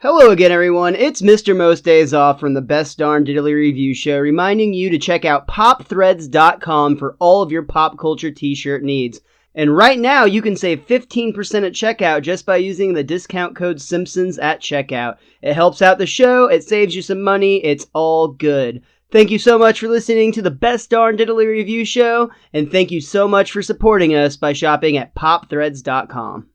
Hello again, everyone. It's Mr. Most Days Off from the Best Darn Diddly Review Show, reminding you to check out popthreads.com for all of your pop culture t-shirt needs. And right now, you can save 15% at checkout just by using the discount code Simpsons at checkout. It helps out the show, it saves you some money, it's all good. Thank you so much for listening to the Best Darn Diddly Review Show, and thank you so much for supporting us by shopping at popthreads.com.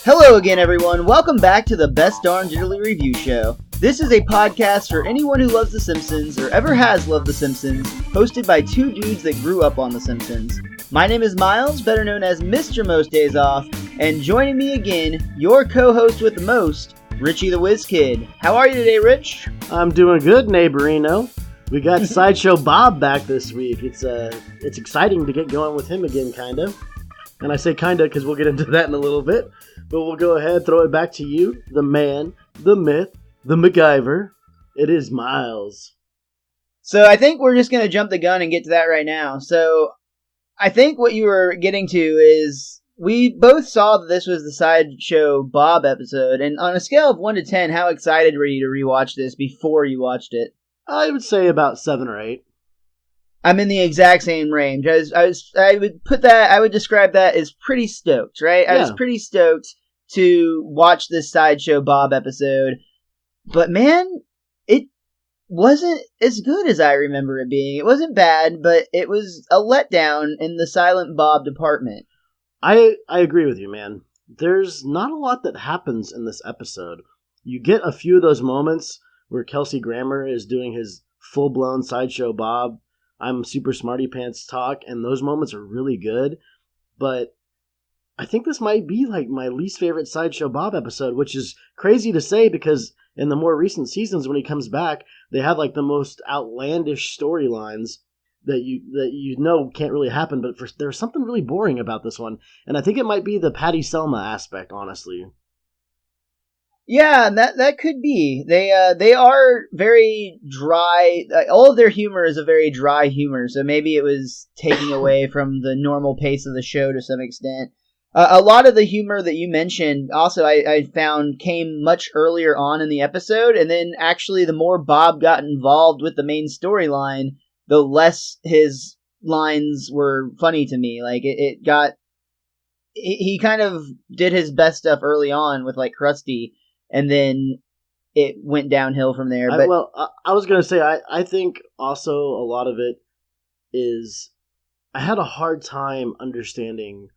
Hello again, everyone. Welcome back to the Best Darn Diddly Review Show. This is a podcast for anyone who loves The Simpsons or ever has loved The Simpsons, hosted by two dudes that grew up on The Simpsons. My name is Miles, better known as Mr. Most Days Off, and joining me again, your co-host with the most, Richie the Whiz Kid. How are you today, Rich? I'm doing good, neighborino. We got Sideshow Bob back this week. It's exciting to get going with him again, kind of. And I say kind of because we'll get into that in a little bit. But we'll go ahead, throw it back to you, the man, the myth, the MacGyver. It is Miles. So I think we're just going to jump the gun and get to that right now. So I think what you were getting to is we both saw that this was the Sideshow Bob episode. And on a scale of 1 to 10, how excited were you to rewatch this before you watched it? I would say about 7 or 8. I'm in the exact same range. I would describe that as pretty stoked, right? I was pretty stoked to watch this Sideshow Bob episode. But man, it wasn't as good as I remember it being. It wasn't bad, but it was a letdown in the Silent Bob department. I agree with you, man. There's not a lot that happens in this episode. You get a few of those moments where Kelsey Grammer is doing his full-blown Sideshow Bob I'm super smarty pants talk, and those moments are really good, but I think this might be like my least favorite Sideshow Bob episode, which is crazy to say because in the more recent seasons when he comes back, they have like the most outlandish storylines that you know can't really happen, but there's something really boring about this one, and I think it might be the Patty Selma aspect, honestly. Yeah, that could be. They are very dry. All of their humor is a very dry humor, so maybe it was taking away from the normal pace of the show to some extent. A lot of the humor that you mentioned also I found came much earlier on in the episode, and then actually the more Bob got involved with the main storyline, the less his lines were funny to me. Like he kind of did his best stuff early on with like Krusty, and then it went downhill from there. But I was going to say, I think also a lot of it is I had a hard time understanding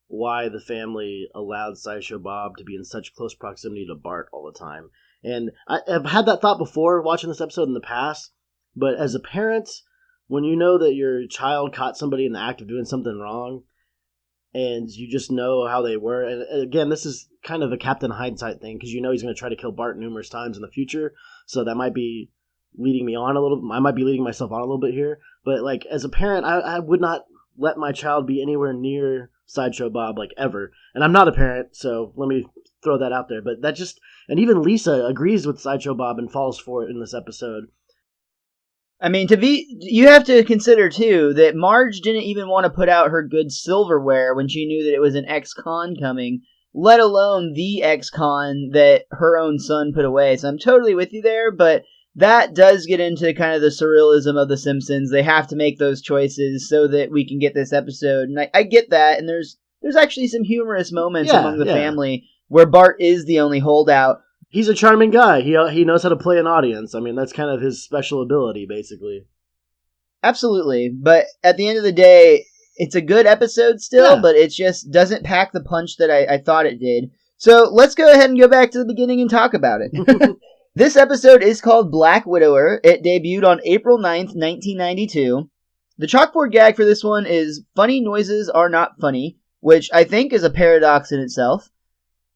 why the family allowed Sideshow Bob to be in such close proximity to Bart all the time. And I've had that thought before watching this episode in the past, but as a parent, when you know that your child caught somebody in the act of doing something wrong, and you just know how they were. And again, this is kind of a Captain Hindsight thing because you know he's going to try to kill Bart numerous times in the future. So that might be leading me on a little. I might be leading myself on a little bit here. But like as a parent, I would not let my child be anywhere near Sideshow Bob like ever. And I'm not a parent, so let me throw that out there. But that just and even Lisa agrees with Sideshow Bob and falls for it in this episode. I mean, you have to consider, too, that Marge didn't even want to put out her good silverware when she knew that it was an ex-con coming, let alone the ex-con that her own son put away. So I'm totally with you there, but that does get into kind of the surrealism of The Simpsons. They have to make those choices so that we can get this episode. And I get that, and there's actually some humorous moments among the family where Bart is the only holdout. He's a charming guy. He knows how to play an audience. I mean, that's kind of his special ability, basically. Absolutely. But at the end of the day, it's a good episode still, but it just doesn't pack the punch that I thought it did. So let's go ahead and go back to the beginning and talk about it. This episode is called Black Widower. It debuted on April 9th, 1992. The chalkboard gag for this one is funny noises are not funny, which I think is a paradox in itself.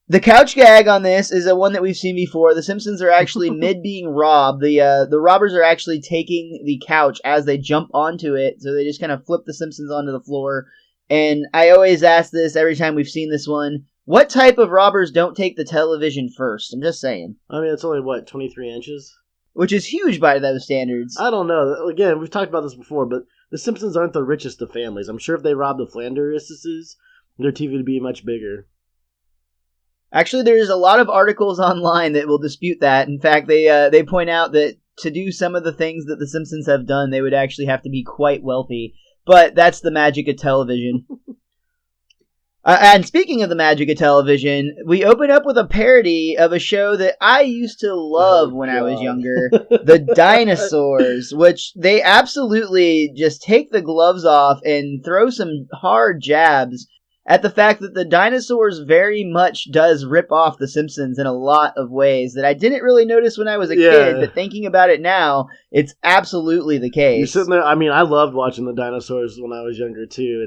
The couch gag on this is a one that we've seen before. The Simpsons are actually mid being robbed. The robbers are actually taking the couch as they jump onto it, so they just kind of flip the Simpsons onto the floor. And I always ask this every time we've seen this one: what type of robbers don't take the television first? I'm just saying. I mean, it's only 23 inches, which is huge by those standards. I don't know. Again, we've talked about this before, but the Simpsons aren't the richest of families. I'm sure if they robbed the Flanderses, their TV would be much bigger. Actually, there's a lot of articles online that will dispute that. In fact, they point out that to do some of the things that the Simpsons have done, they would actually have to be quite wealthy. But that's the magic of television. And speaking of the magic of television, we open up with a parody of a show that I used to love when I was younger, The Dinosaurs, which they absolutely just take the gloves off and throw some hard jabs at the fact that The Dinosaurs very much does rip off The Simpsons in a lot of ways that I didn't really notice when I was a kid, but thinking about it now, it's absolutely the case. You're sitting there, I mean, I loved watching The Dinosaurs when I was younger, too,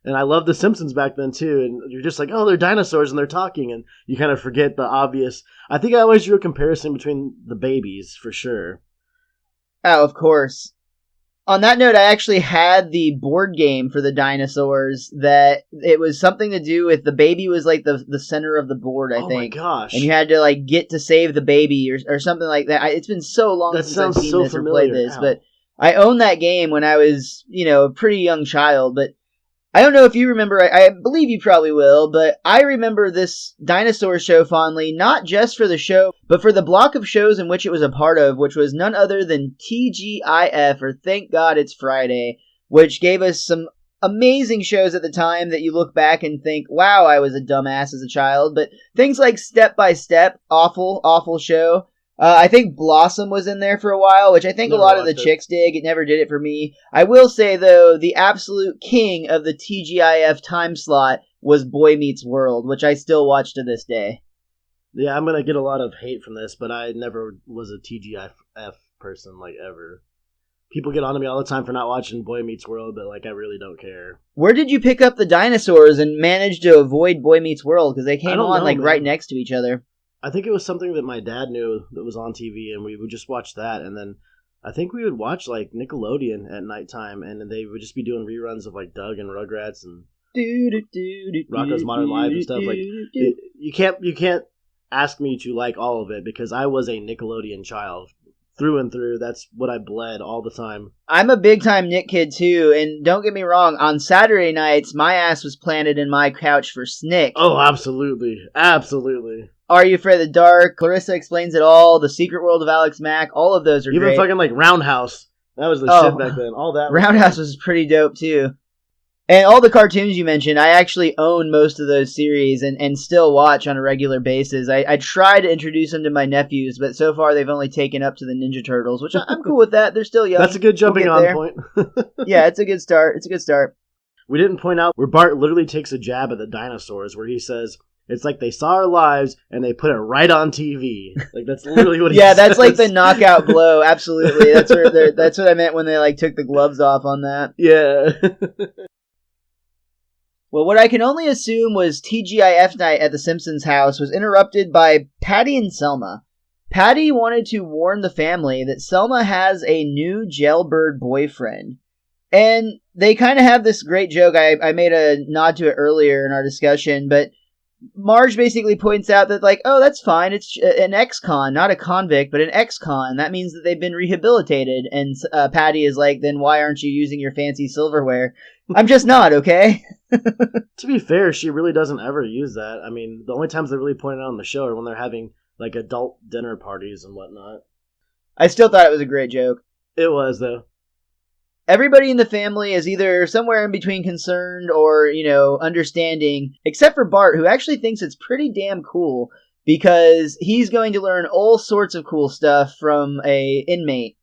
and I loved The Simpsons back then, too, and you're just like, oh, they're dinosaurs and they're talking, and you kind of forget the obvious. I think I always drew a comparison between the babies, for sure. Oh, of course. On that note, I actually had the board game for The Dinosaurs that it was something to do with the baby was like the center of the board, I think. Oh my gosh. And you had to like get to save the baby or something like that. It's been so long since I've seen this or played this, but I owned that game when I was, a pretty young child, but I don't know if you remember, I believe you probably will, but I remember this dinosaur show fondly, not just for the show, but for the block of shows in which it was a part of, which was none other than TGIF, or Thank God It's Friday, which gave us some amazing shows at the time that you look back and think, wow, I was a dumbass as a child, but things like Step by Step, awful, awful show. I think Blossom was in there for a while, which I think a lot of the chicks dig. It never did it for me. I will say, though, the absolute king of the TGIF time slot was Boy Meets World, which I still watch to this day. Yeah, I'm going to get a lot of hate from this, but I never was a TGIF person, like, ever. People get on to me all the time for not watching Boy Meets World, but, like, I really don't care. Where did you pick up the dinosaurs and manage to avoid Boy Meets World? Because they came on, man, right next to each other. I think it was something that my dad knew that was on TV, and we would just watch that. And then I think we would watch like Nickelodeon at nighttime, and they would just be doing reruns of like Doug and Rugrats and Rocko's Modern Life and stuff. Like you can't ask me to like all of it because I was a Nickelodeon child through and through. That's what I bled all the time. I'm a big time Nick kid too, and don't get me wrong, on Saturday nights my ass was planted in my couch for Snick. Oh, absolutely. Absolutely. Are You Afraid of the Dark? Clarissa Explains It All. The Secret World of Alex Mack. All of those are great. Even fucking like Roundhouse. That was the shit back then. All that. Roundhouse was pretty dope too. And all the cartoons you mentioned, I actually own most of those series and still watch on a regular basis. I try to introduce them to my nephews, but so far they've only taken up to the Ninja Turtles, which I'm cool with that. They're still young. That's a good jumping on point. Yeah, it's a good start. We didn't point out where Bart literally takes a jab at the dinosaurs, where he says, it's like they saw our lives and they put it right on TV. Like that's literally what he says. That's like the knockout blow. Absolutely. That's what I meant when they like took the gloves off on that. Yeah. Well, what I can only assume was TGIF night at the Simpsons house was interrupted by Patty and Selma. Patty wanted to warn the family that Selma has a new jailbird boyfriend. And they kind of have this great joke. I made a nod to it earlier in our discussion, but Marge basically points out that, like, oh, that's fine. It's an ex-con, not a convict, but an ex-con. That means that they've been rehabilitated. And Patty is like, then why aren't you using your fancy silverware? I'm just not, okay? To be fair, she really doesn't ever use that. I mean, the only times they really point it out on the show are when they're having, like, adult dinner parties and whatnot. I still thought it was a great joke. It was, though. Everybody in the family is either somewhere in between concerned or, understanding, except for Bart, who actually thinks it's pretty damn cool because he's going to learn all sorts of cool stuff from a inmate.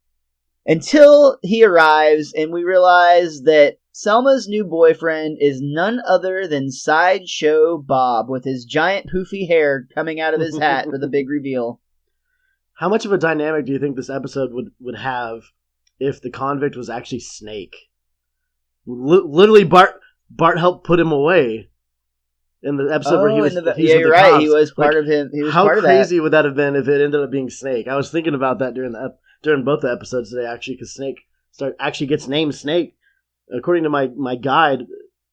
Until he arrives and we realize that Selma's new boyfriend is none other than Sideshow Bob with his giant poofy hair coming out of his hat for the big reveal. How much of a dynamic do you think this episode would have if the convict was actually Snake? Literally, Bart helped put him away in the episode where he was. Yeah, you're right. He was part of him. How crazy would that have been if it ended up being Snake? I was thinking about that during both the episodes today, actually, because Snake actually gets named Snake. According to my guide,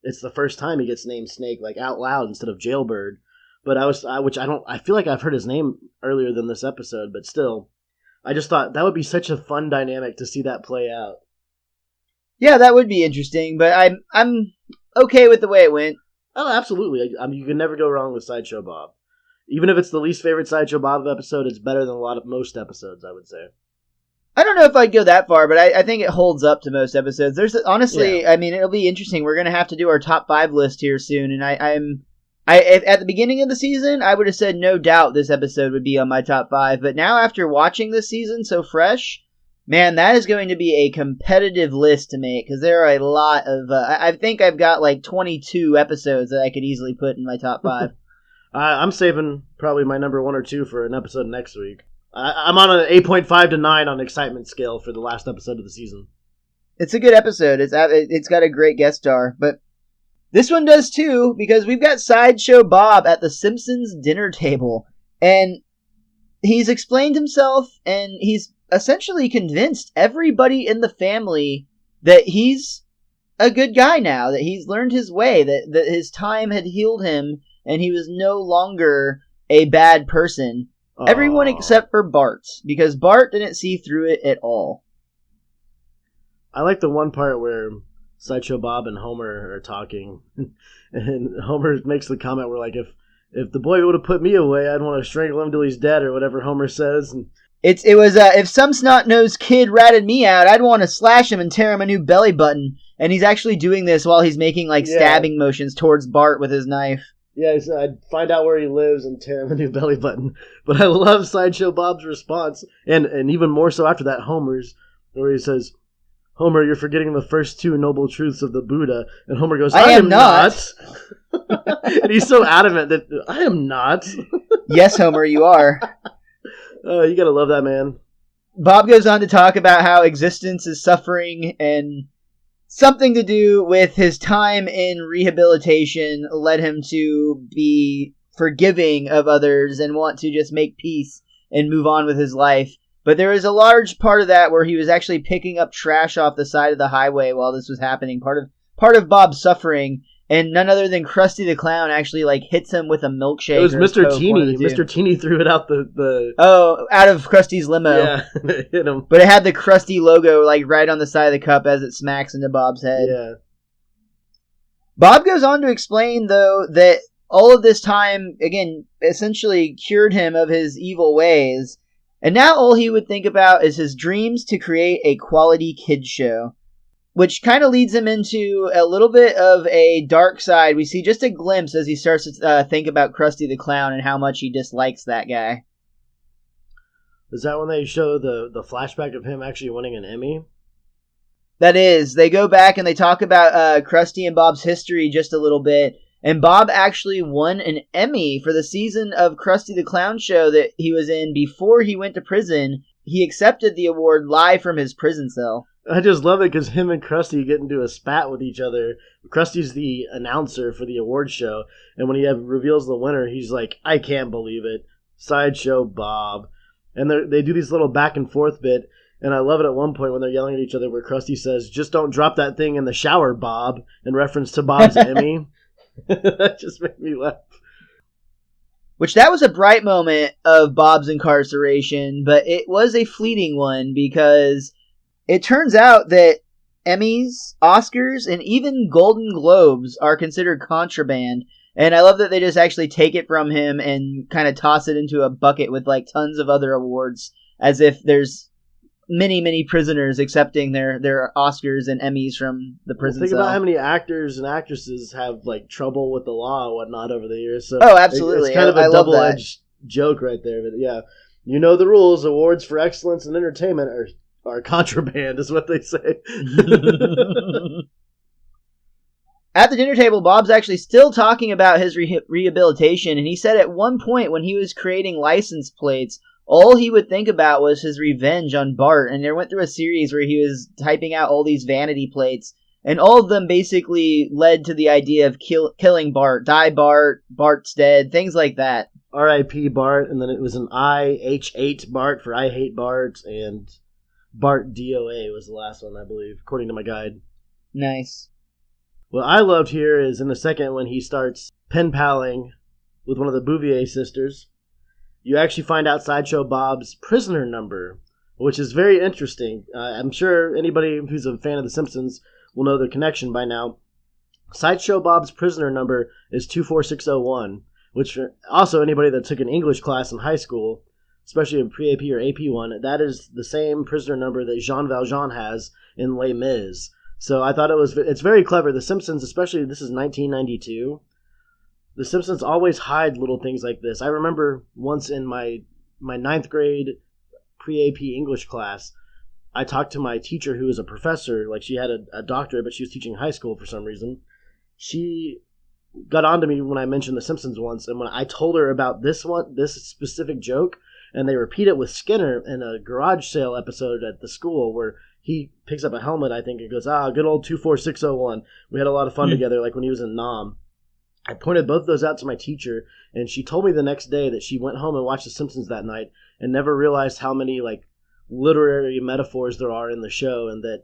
it's the first time he gets named Snake, like out loud instead of Jailbird. But I feel like I've heard his name earlier than this episode, but still. I just thought that would be such a fun dynamic to see that play out. Yeah, that would be interesting, but I'm okay with the way it went. Oh, absolutely. I mean, you can never go wrong with Sideshow Bob. Even if it's the least favorite Sideshow Bob episode, it's better than most episodes, I would say. I don't know if I'd go that far, but I think it holds up to most episodes. There's honestly, I mean, it'll be interesting. We're gonna have to do our top 5 list here soon, and at the beginning of the season, I would have said no doubt this episode would be on my top 5. But now, after watching this season so fresh, man, that is going to be a competitive list to make because there are a lot of. I think I've got like 22 episodes that I could easily put in my top 5. I'm saving probably my number 1 or 2 for an episode next week. I'm on an 8.5 to 9 on excitement scale for the last episode of the season. It's a good episode. It's got a great guest star, but this one does too because we've got Sideshow Bob at the Simpsons dinner table, and he's explained himself, and he's essentially convinced everybody in the family that he's a good guy now, that he's learned his way, that his time had healed him, and he was no longer a bad person. Everyone except for Bart, because Bart didn't see through it at all. I like the one part where Sideshow Bob and Homer are talking, and Homer makes the comment where, like, if the boy would have put me away, I'd want to strangle him till he's dead, or whatever Homer says. And it was if some snot-nosed kid ratted me out, I'd want to slash him and tear him a new belly button. And he's actually doing this while he's making stabbing motions towards Bart with his knife. Yeah, I'd find out where he lives and tear him a new belly button. But I love Sideshow Bob's response, and even more so after that, Homer's, where he says, "Homer, you're forgetting the first 2 noble truths of the Buddha." And Homer goes, I am not. And he's so adamant that, I am not. Yes, Homer, you are. Oh, you gotta love that man. Bob goes on to talk about how existence is suffering, and something to do with his time in rehabilitation led him to be forgiving of others and want to just make peace and move on with his life. But there was a large part of that where he was actually picking up trash off the side of the highway while this was happening. Part of Bob's suffering, and none other than Krusty the Clown actually hits him with a milkshake. It was Mr. Teeny. Mr. Teeny threw it out out of Krusty's limo. Yeah, it hit him. But it had the Krusty logo right on the side of the cup as it smacks into Bob's head. Yeah. Bob goes on to explain, though, that all of this time, again, essentially cured him of his evil ways. And now all he would think about is his dreams to create a quality kids show, which kind of leads him into a little bit of a dark side. We see just a glimpse as he starts to think about Krusty the Clown and how much he dislikes that guy. Is that when they show the flashback of him actually winning an Emmy? That is. They go back and they talk about Krusty and Bob's history just a little bit. And Bob actually won an Emmy for the season of Krusty the Clown show that he was in before he went to prison. He accepted the award live from his prison cell. I just love it because him and Krusty get into a spat with each other. Krusty's the announcer for the award show, and when he reveals the winner, he's like, I can't believe it. Sideshow Bob. And they do these little back and forth bit, and I love it at one point when they're yelling at each other where Krusty says, just don't drop that thing in the shower, Bob, in reference to Bob's Emmy. That just made me laugh. Which that was a bright moment of Bob's incarceration, but it was a fleeting one because it turns out that Emmys, Oscars, and even Golden Globes are considered contraband. And I love that they just actually take it from him and kind of toss it into a bucket with tons of other awards, as if there's many prisoners accepting their Oscars and Emmys from the prison Think cell. about how many actors and actresses have trouble with the law and whatnot over the years. So absolutely. It's kind of a double-edged joke right there. But yeah, you know the rules. Awards for excellence in entertainment are contraband, is what they say. At the dinner table, Bob's actually still talking about his rehabilitation, and he said at one point when he was creating license plates, all he would think about was his revenge on Bart, and they went through a series where he was typing out all these vanity plates, and all of them basically led to the idea of killing Bart. Die Bart, Bart's dead, things like that. R.I.P. Bart, and then it was an I-H-8 Bart for I Hate Bart, and Bart DOA was the last one, I believe, according to my guide. Nice. What I loved here is in a second when he starts pen-paling with one of the Bouvier sisters, you actually find out Sideshow Bob's prisoner number, which is very interesting. I'm sure anybody who's a fan of The Simpsons will know the connection by now. Sideshow Bob's prisoner number is 24601, which also anybody that took an English class in high school, especially in pre-AP or AP1, that is the same prisoner number that Jean Valjean has in Les Mis. So I thought it's very clever. The Simpsons, especially this is 1992, The Simpsons always hide little things like this. I remember once in my ninth grade pre-AP English class, I talked to my teacher who was a professor. Like, she had a doctorate, but she was teaching high school for some reason. She got on to me when I mentioned The Simpsons once, and when I told her about this specific joke, and they repeat it with Skinner in a garage sale episode at the school where he picks up a helmet, I think, and goes, good old 24601. We had a lot of fun together, like when he was in Nam. I pointed both of those out to my teacher, and she told me the next day that she went home and watched The Simpsons that night and never realized how many, like, literary metaphors there are in the show, and that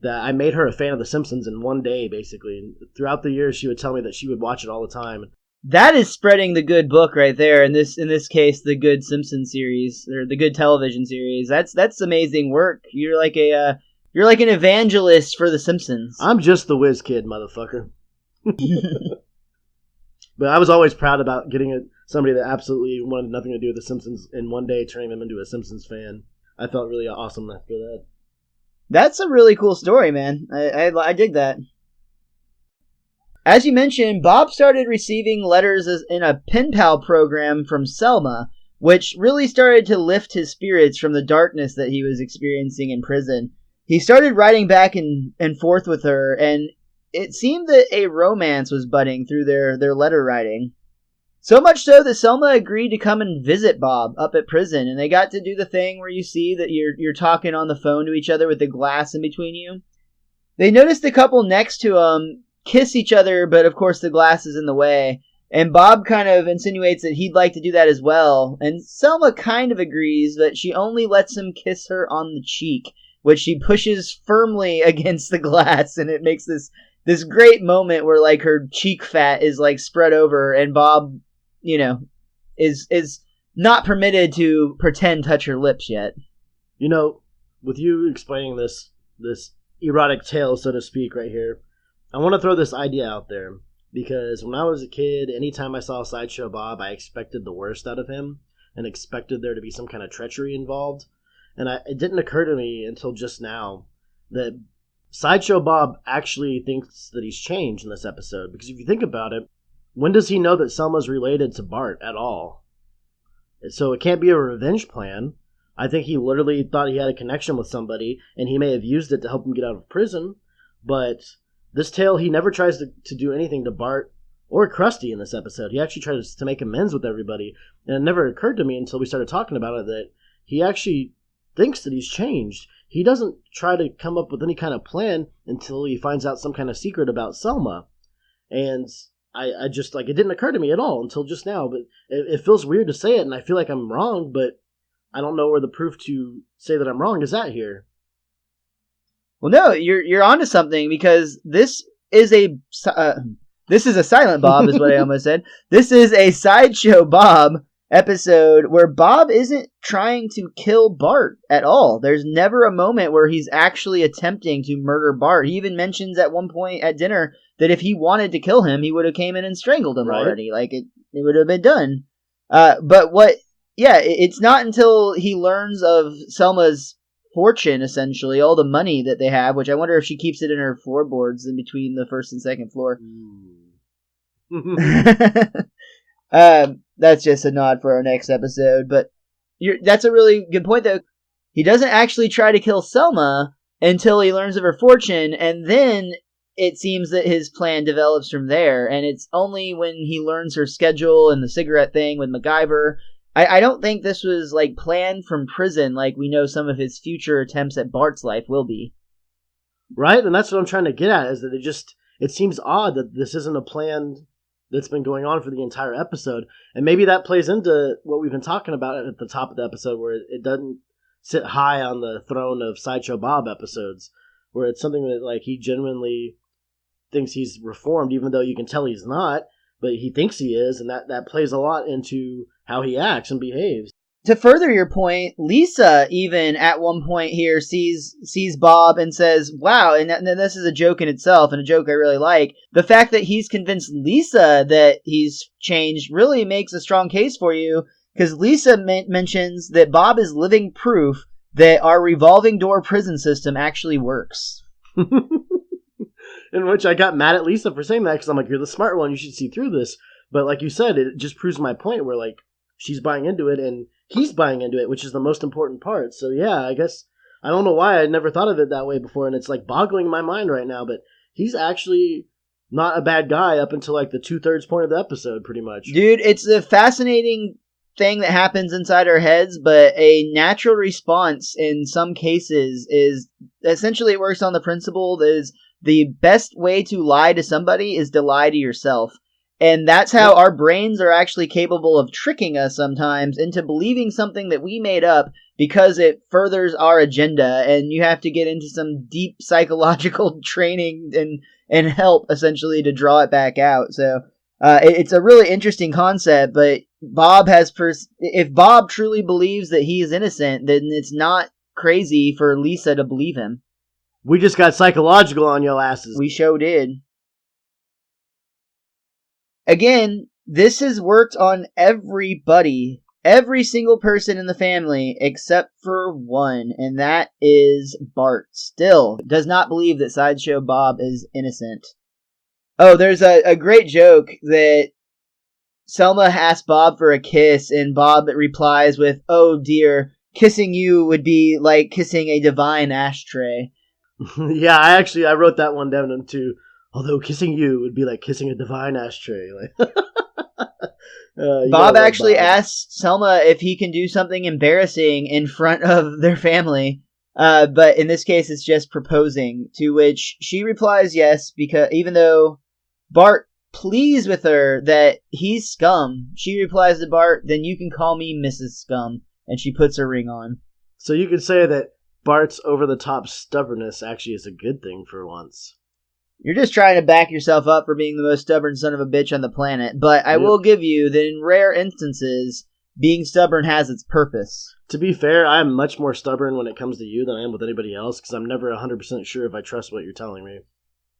I made her a fan of The Simpsons in one day, basically. And throughout the years, she would tell me that she would watch it all the time. That is spreading the good book right there. In this case, the good Simpsons series, or the good television series. That's amazing work. You're like an evangelist for The Simpsons. I'm just the whiz kid, motherfucker. But I was always proud about getting somebody that absolutely wanted nothing to do with The Simpsons, and one day turning them into a Simpsons fan. I felt really awesome after that. That's a really cool story, man. I dig that. As you mentioned, Bob started receiving letters in a pen pal program from Selma, which really started to lift his spirits from the darkness that he was experiencing in prison. He started writing back and forth with her, and it seemed that a romance was budding through their letter writing. So much so that Selma agreed to come and visit Bob up at prison, and they got to do the thing where you see that you're talking on the phone to each other with the glass in between you. They noticed the couple next to him kiss each other, but of course the glass is in the way, and Bob kind of insinuates that he'd like to do that as well, and Selma kind of agrees, but she only lets him kiss her on the cheek, which she pushes firmly against the glass, and it makes this great moment where, like, her cheek fat is, like, spread over, and Bob, is not permitted to pretend touch her lips yet. With you explaining this erotic tale, so to speak, right here, I want to throw this idea out there, because when I was a kid, anytime I saw Sideshow Bob, I expected the worst out of him, and expected there to be some kind of treachery involved, and it didn't occur to me until just now that Sideshow Bob actually thinks that he's changed in this episode, because if you think about it, when does he know that Selma's related to Bart at all? So it can't be a revenge plan. I think he literally thought he had a connection with somebody, and he may have used it to help him get out of prison, but this tale, he never tries to do anything to Bart or Krusty in this episode. He actually tries to make amends with everybody, and it never occurred to me until we started talking about it that he actually thinks that he's changed. He doesn't try to come up with any kind of plan until he finds out some kind of secret about Selma. And I just, like, it didn't occur to me at all until just now, but it feels weird to say it, and I feel like I'm wrong, but I don't know where the proof to say that I'm wrong is at here. Well, no, you're onto something, because this is a Silent Bob, is what I almost said. This is a Sideshow Bob episode where Bob isn't trying to kill Bart at all. There's never a moment where he's actually attempting to murder Bart. He even mentions at one point at dinner that if he wanted to kill him, he would have came in and strangled him already. Like, it would have been done. It's not until he learns of Selma's fortune, essentially, all the money that they have, which I wonder if she keeps it in her floorboards in between the first and second floor. That's just a nod for our next episode, but that's a really good point, though. He doesn't actually try to kill Selma until he learns of her fortune, and then it seems that his plan develops from there, and it's only when he learns her schedule and the cigarette thing with MacGyver. I don't think this was, like, planned from prison like we know some of his future attempts at Bart's life will be. Right, and that's what I'm trying to get at, is that it seems odd that this isn't a plan that's been going on for the entire episode. And maybe that plays into what we've been talking about at the top of the episode, where it doesn't sit high on the throne of Sideshow Bob episodes, where it's something that, like, he genuinely thinks he's reformed, even though you can tell he's not, but he thinks he is, and that plays a lot into how he acts and behaves. to further your point, Lisa even at one point here sees Bob and says, wow, and this is a joke in itself and a joke I really like. The fact that he's convinced Lisa that he's changed really makes a strong case for you, because Lisa mentions that Bob is living proof that our revolving door prison system actually works. In which I got mad at Lisa for saying that, because I'm like, you're the smart one, you should see through this. But like you said, it just proves my point where like she's buying into it and he's buying into it, which is the most important part. So yeah, I guess I don't know why I'd never thought of it that way before, and it's like boggling my mind right now, but he's actually not a bad guy up until like the 2/3 point of the episode, pretty much. Dude, it's a fascinating thing that happens inside our heads, but a natural response in some cases is essentially it works on the principle that is the best way to lie to somebody is to lie to yourself. And that's how our brains are actually capable of tricking us sometimes into believing something that we made up because it furthers our agenda, and you have to get into some deep psychological training and help essentially to draw it back out. So it's a really interesting concept, but if Bob truly believes that he is innocent, then it's not crazy for Lisa to believe him. We just got psychological on your asses. We sure did. Again, this has worked on everybody, every single person in the family except for one, and that is Bart. Still does not believe that Sideshow Bob is innocent. Oh, there's a great joke that Selma asks Bob for a kiss, and Bob replies with, "Oh dear, kissing you would be like kissing a divine ashtray." Yeah, I wrote that one down too. Although kissing you would be like kissing a divine ashtray. Bob actually asks Selma if he can do something embarrassing in front of their family, but in this case it's just proposing, to which she replies yes, because even though Bart pleads with her that he's scum, she replies to Bart, "Then you can call me Mrs. Scum," and she puts her ring on. So you could say that Bart's over-the-top stubbornness actually is a good thing for once. You're just trying to back yourself up for being the most stubborn son of a bitch on the planet, but I will give you that in rare instances, being stubborn has its purpose. To be fair, I'm much more stubborn when it comes to you than I am with anybody else, because I'm never 100% sure if I trust what you're telling me.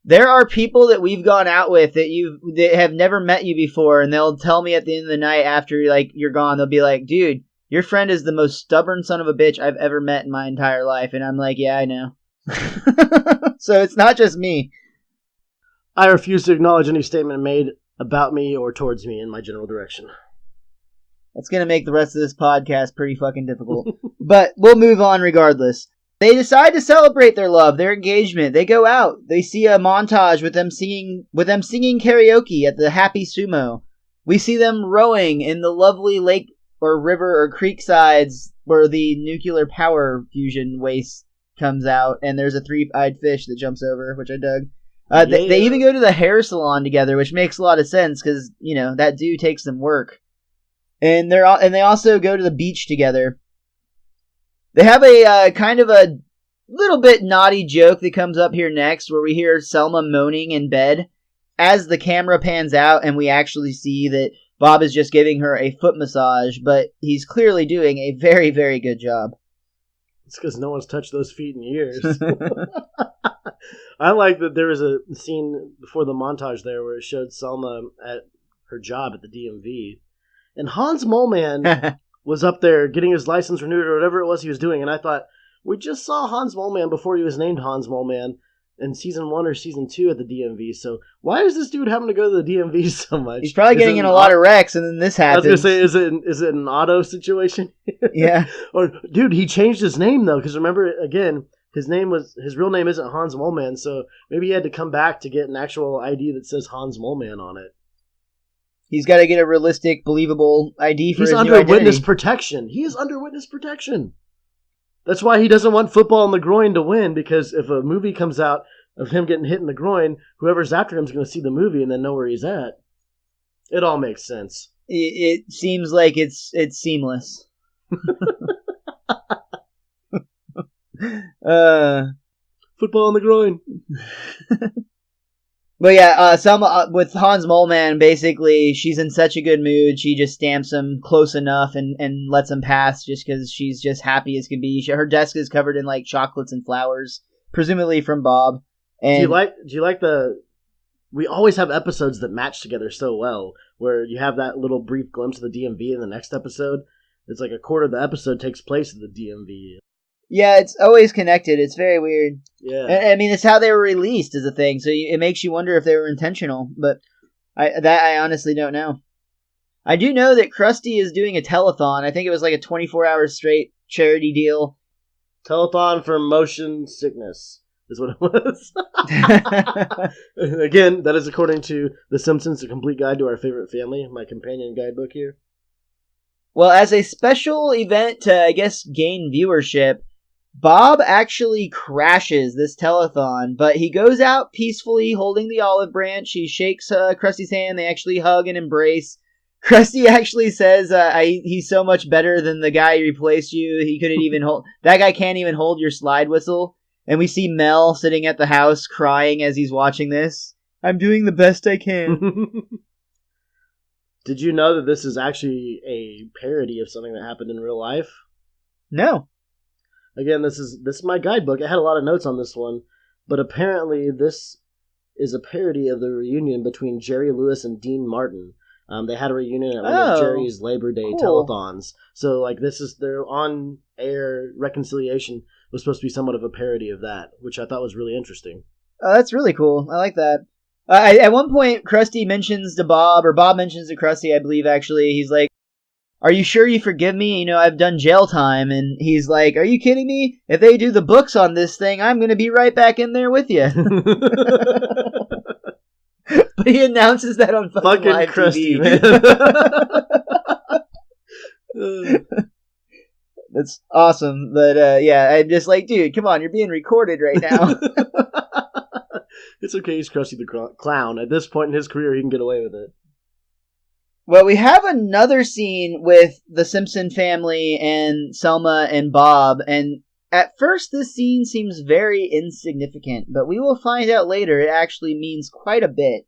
There are people that we've gone out with that have never met you before, and they'll tell me at the end of the night after you're gone, they'll be like, "Dude, your friend is the most stubborn son of a bitch I've ever met in my entire life." And I'm like, "Yeah, I know." So it's not just me. I refuse to acknowledge any statement made about me or towards me in my general direction. That's going to make the rest of this podcast pretty fucking difficult. But we'll move on regardless. They decide to celebrate their love, their engagement. They go out. They see a montage with them singing karaoke at the Happy Sumo. We see them rowing in the lovely lake or river or creek sides where the nuclear power fusion waste comes out, and there's a three-eyed fish that jumps over, which I dug. They even go to the hair salon together, which makes a lot of sense because, that dude takes some work. And they also go to the beach together. They have a kind of a little bit naughty joke that comes up here next, where we hear Selma moaning in bed as the camera pans out, and we actually see that Bob is just giving her a foot massage, but he's clearly doing a very, very good job. It's because no one's touched those feet in years. I like that there was a scene before the montage there where it showed Selma at her job at the DMV. And Hans Moleman was up there getting his license renewed or whatever it was he was doing. And I thought, we just saw Hans Moleman before he was named Hans Moleman in season 1 or season 2 at the DMV. So why is this dude having to go to the DMV so much? He's probably getting in a lot of wrecks, and then this happens. I was going to say, is it an Otto situation? Yeah. Or, dude, he changed his name, though, because remember, again, his real name isn't Hans Moleman, so maybe he had to come back to get an actual ID that says Hans Moleman on it. He's got to get a realistic, believable ID for his new identity. He's under witness protection. He is under witness protection. That's why he doesn't want football in the groin to win, because if a movie comes out of him getting hit in the groin, whoever's after him is going to see the movie and then know where he's at. It all makes sense. It seems like it's seamless. Football in the groin. But yeah, Selma, with Hans Moleman, basically, she's in such a good mood, she just stamps him close enough and lets him pass just because she's just happy as can be. Her desk is covered in, like, chocolates and flowers, presumably from Bob. And Do you like the... We always have episodes that match together so well, where you have that little brief glimpse of the DMV in the next episode. It's like a quarter of the episode takes place in the DMV. Yeah, it's always connected. It's very weird. Yeah. I mean, it's how they were released is a thing, so it makes you wonder if they were intentional, but I honestly don't know. I do know that Krusty is doing a telethon. I think it was like a 24-hour straight charity deal. Telethon for motion sickness is what it was. Again, that is according to The Simpsons, A Complete Guide to Our Favorite Family, my companion guidebook here. Well, as a special event to, I guess, gain viewership, Bob actually crashes this telethon, but he goes out peacefully holding the olive branch. He shakes Krusty's hand. They actually hug and embrace. Krusty actually says he's so much better than the guy who replaced you. He couldn't even hold... That guy can't even hold your slide whistle. And we see Mel sitting at the house crying as he's watching this. I'm doing the best I can. Did you know that this is actually a parody of something that happened in real life? No. Again, this is my guidebook. I had a lot of notes on this one, but apparently this is a parody of the reunion between Jerry Lewis and Dean Martin. They had a reunion at one of Jerry's Labor Day telethons. So, like, this is their on-air reconciliation was supposed to be somewhat of a parody of that, which I thought was really interesting. Oh, that's really cool. I like that. At one point, Krusty mentions to Bob, or Bob mentions to Krusty, I believe, actually, he's like, are you sure you forgive me? You know, I've done jail time. And he's like, are you kidding me? If they do the books on this thing, I'm going to be right back in there with you. But he announces that on fucking live Krusty, TV. Man. That's awesome. But, yeah, I'm just like, dude, come on, you're being recorded right now. It's okay, he's Krusty the Clown. At this point in his career, he can get away with it. Well, we have another scene with the Simpson family and Selma and Bob, and at first this scene seems very insignificant, but we will find out later it actually means quite a bit.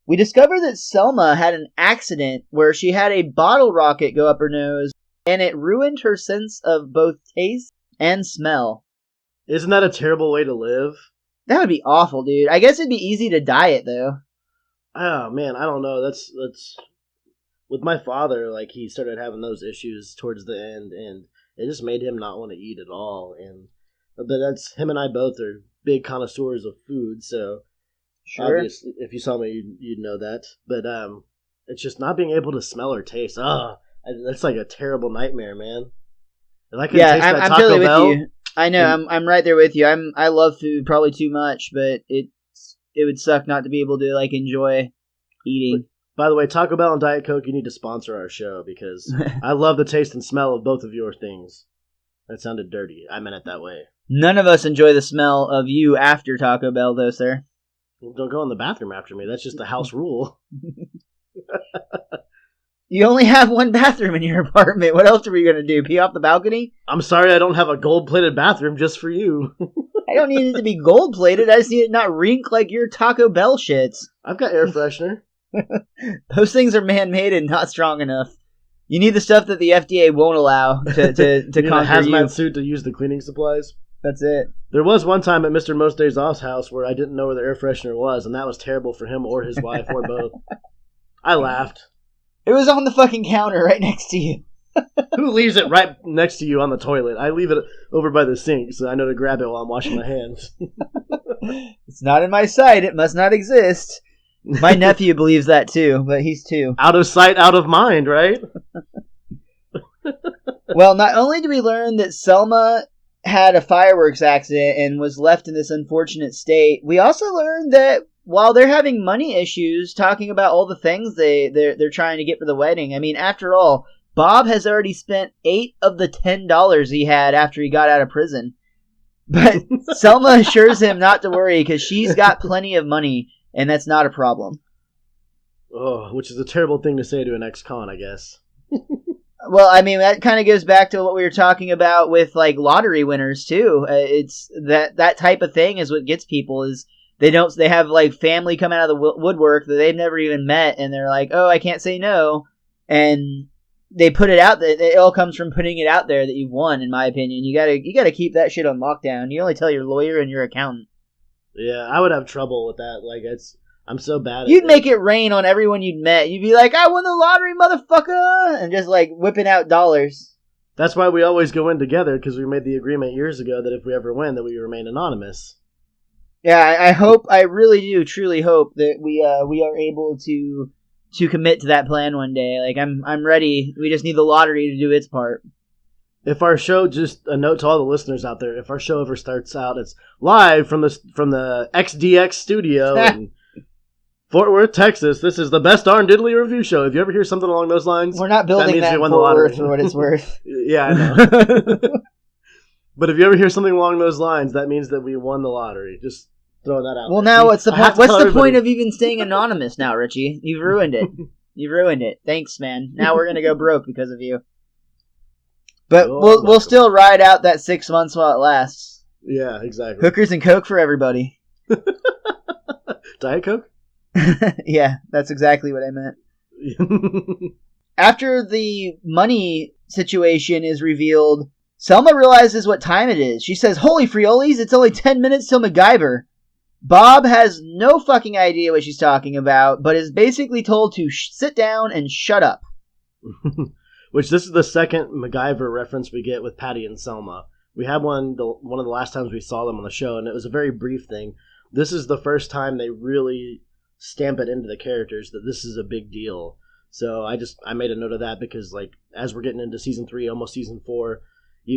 We discover that Selma had an accident where she had a bottle rocket go up her nose, and it ruined her sense of both taste and smell. Isn't that a terrible way to live? That would be awful, dude. I guess it'd be easy to diet, though. Oh, man, I don't know. That's... With my father, like, he started having those issues towards the end, and it just made him not want to eat at all. But that's... Him and I both are big connoisseurs of food, so... Sure. Obviously, if you saw me, you'd know that. But, it's just not being able to smell or taste. That's like a terrible nightmare, man. If I could taste that I'm Taco totally Bell, with you. I know, I'm right there with you. I love food probably too much, but it would suck not to be able to, like, enjoy eating. By the way, Taco Bell and Diet Coke, you need to sponsor our show because I love the taste and smell of both of your things. That sounded dirty. I meant it that way. None of us enjoy the smell of you after Taco Bell, though, sir. Well, don't go in the bathroom after me. That's just the house rule. You only have one bathroom in your apartment. What else are we going to do? Pee off the balcony? I'm sorry I don't have a gold-plated bathroom just for you. I don't need it to be gold-plated. I just need it not rink like your Taco Bell shits. I've got air freshener. Those things are man-made and not strong enough. You need the stuff that the FDA won't allow to you need conquer a hazmat you. suit to use the cleaning supplies. That's it. There was one time at Mr. Most Days Off's house where I didn't know where the air freshener was, and that was terrible for him or his wife or both. I laughed. It was on the fucking counter right next to you. Who leaves it right next to you on the toilet? I leave it over by the sink, so I know to grab it while I'm washing my hands. It's not in my sight. It must not exist. My nephew believes that too, but he's 2. Out of sight, out of mind, right? Well, not only do we learn that Selma had a fireworks accident and was left in this unfortunate state, we also learned that while they're having money issues, talking about all the things they're trying to get for the wedding, I mean, after all, Bob has already spent 8 of the $10 he had after he got out of prison. But Selma assures him not to worry because she's got plenty of money, and that's not a problem. Oh, which is a terrible thing to say to an ex-con, I guess. Well, I mean, that kind of goes back to what we were talking about with, like, lottery winners, too. It's that type of thing is what gets people is They have like family come out of the woodwork that they've never even met, and they're like, oh, I can't say no. And they put it out there. It all comes from putting it out there that you've won, in my opinion. You gotta keep that shit on lockdown. You only tell your lawyer and your accountant. Yeah, I would have trouble with that. Like, I'm so bad at it. You'd make it rain on everyone you'd met. You'd be like, I won the lottery, motherfucker! And just, like, whipping out dollars. That's why we always go in together, because we made the agreement years ago that if we ever win, that we remain anonymous. Yeah, I really do, truly hope that we are able to commit to that plan one day. Like, I'm ready. We just need the lottery to do its part. If our show, just a note to all the listeners out there, if our show ever starts out, it's live from the XDX studio in Fort Worth, Texas. This is the best darn diddly review show. If you ever hear something along those lines, we're not building that in Fort Worth for what it's worth. Yeah, I know. But if you ever hear something along those lines, that means that we won the lottery. Just throwing that out. Well, now what's the point? What's the point of even staying anonymous now, Richie? You've ruined it. You've ruined it. Thanks, man. Now we're gonna go broke because of you. But we'll still ride out that 6 months while it lasts. Yeah, exactly. Hookers and Coke for everybody. Diet Coke? Yeah, that's exactly what I meant. After the money situation is revealed, Selma realizes what time it is. She says, holy frioles, it's only 10 minutes till MacGyver. Bob has no fucking idea what she's talking about, but is basically told to sit down and shut up. Which this is the second MacGyver reference we get with Patty and Selma. We had one of the last times we saw them on the show, and it was a very brief thing. This is the first time they really stamp it into the characters that this is a big deal. So I made a note of that because, like, as we're getting into season 3, almost season 4,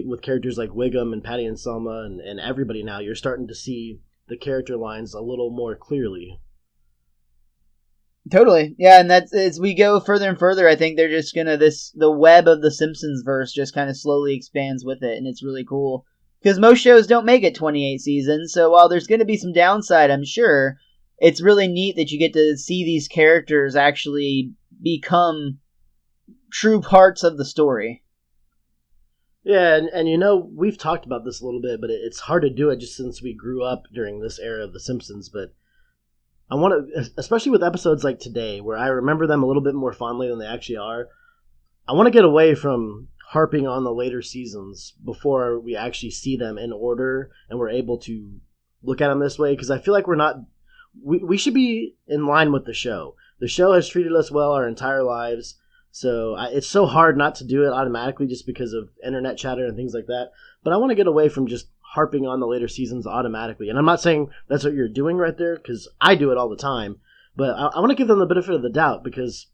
with characters like Wiggum and Patty and Selma and everybody now, you're starting to see the character lines a little more clearly. Totally. Yeah, and that's as we go further and further, I think they're just gonna the web of the Simpsons verse just kind of slowly expands with it, and it's really cool. Because most shows don't make it 28 seasons, so while there's gonna be some downside, I'm sure, it's really neat that you get to see these characters actually become true parts of the story. Yeah, and we've talked about this a little bit, but it's hard to do it just since we grew up during this era of The Simpsons, but I want to, especially with episodes like today, where I remember them a little bit more fondly than they actually are, I want to get away from harping on the later seasons before we actually see them in order and we're able to look at them this way, because I feel like we should be in line with the show. The show has treated us well our entire lives, so it's so hard not to do it automatically just because of internet chatter and things like that, but I want to get away from just harping on the later seasons automatically. And I'm not saying that's what you're doing right there, because I do it all the time, but I want to give them the benefit of the doubt because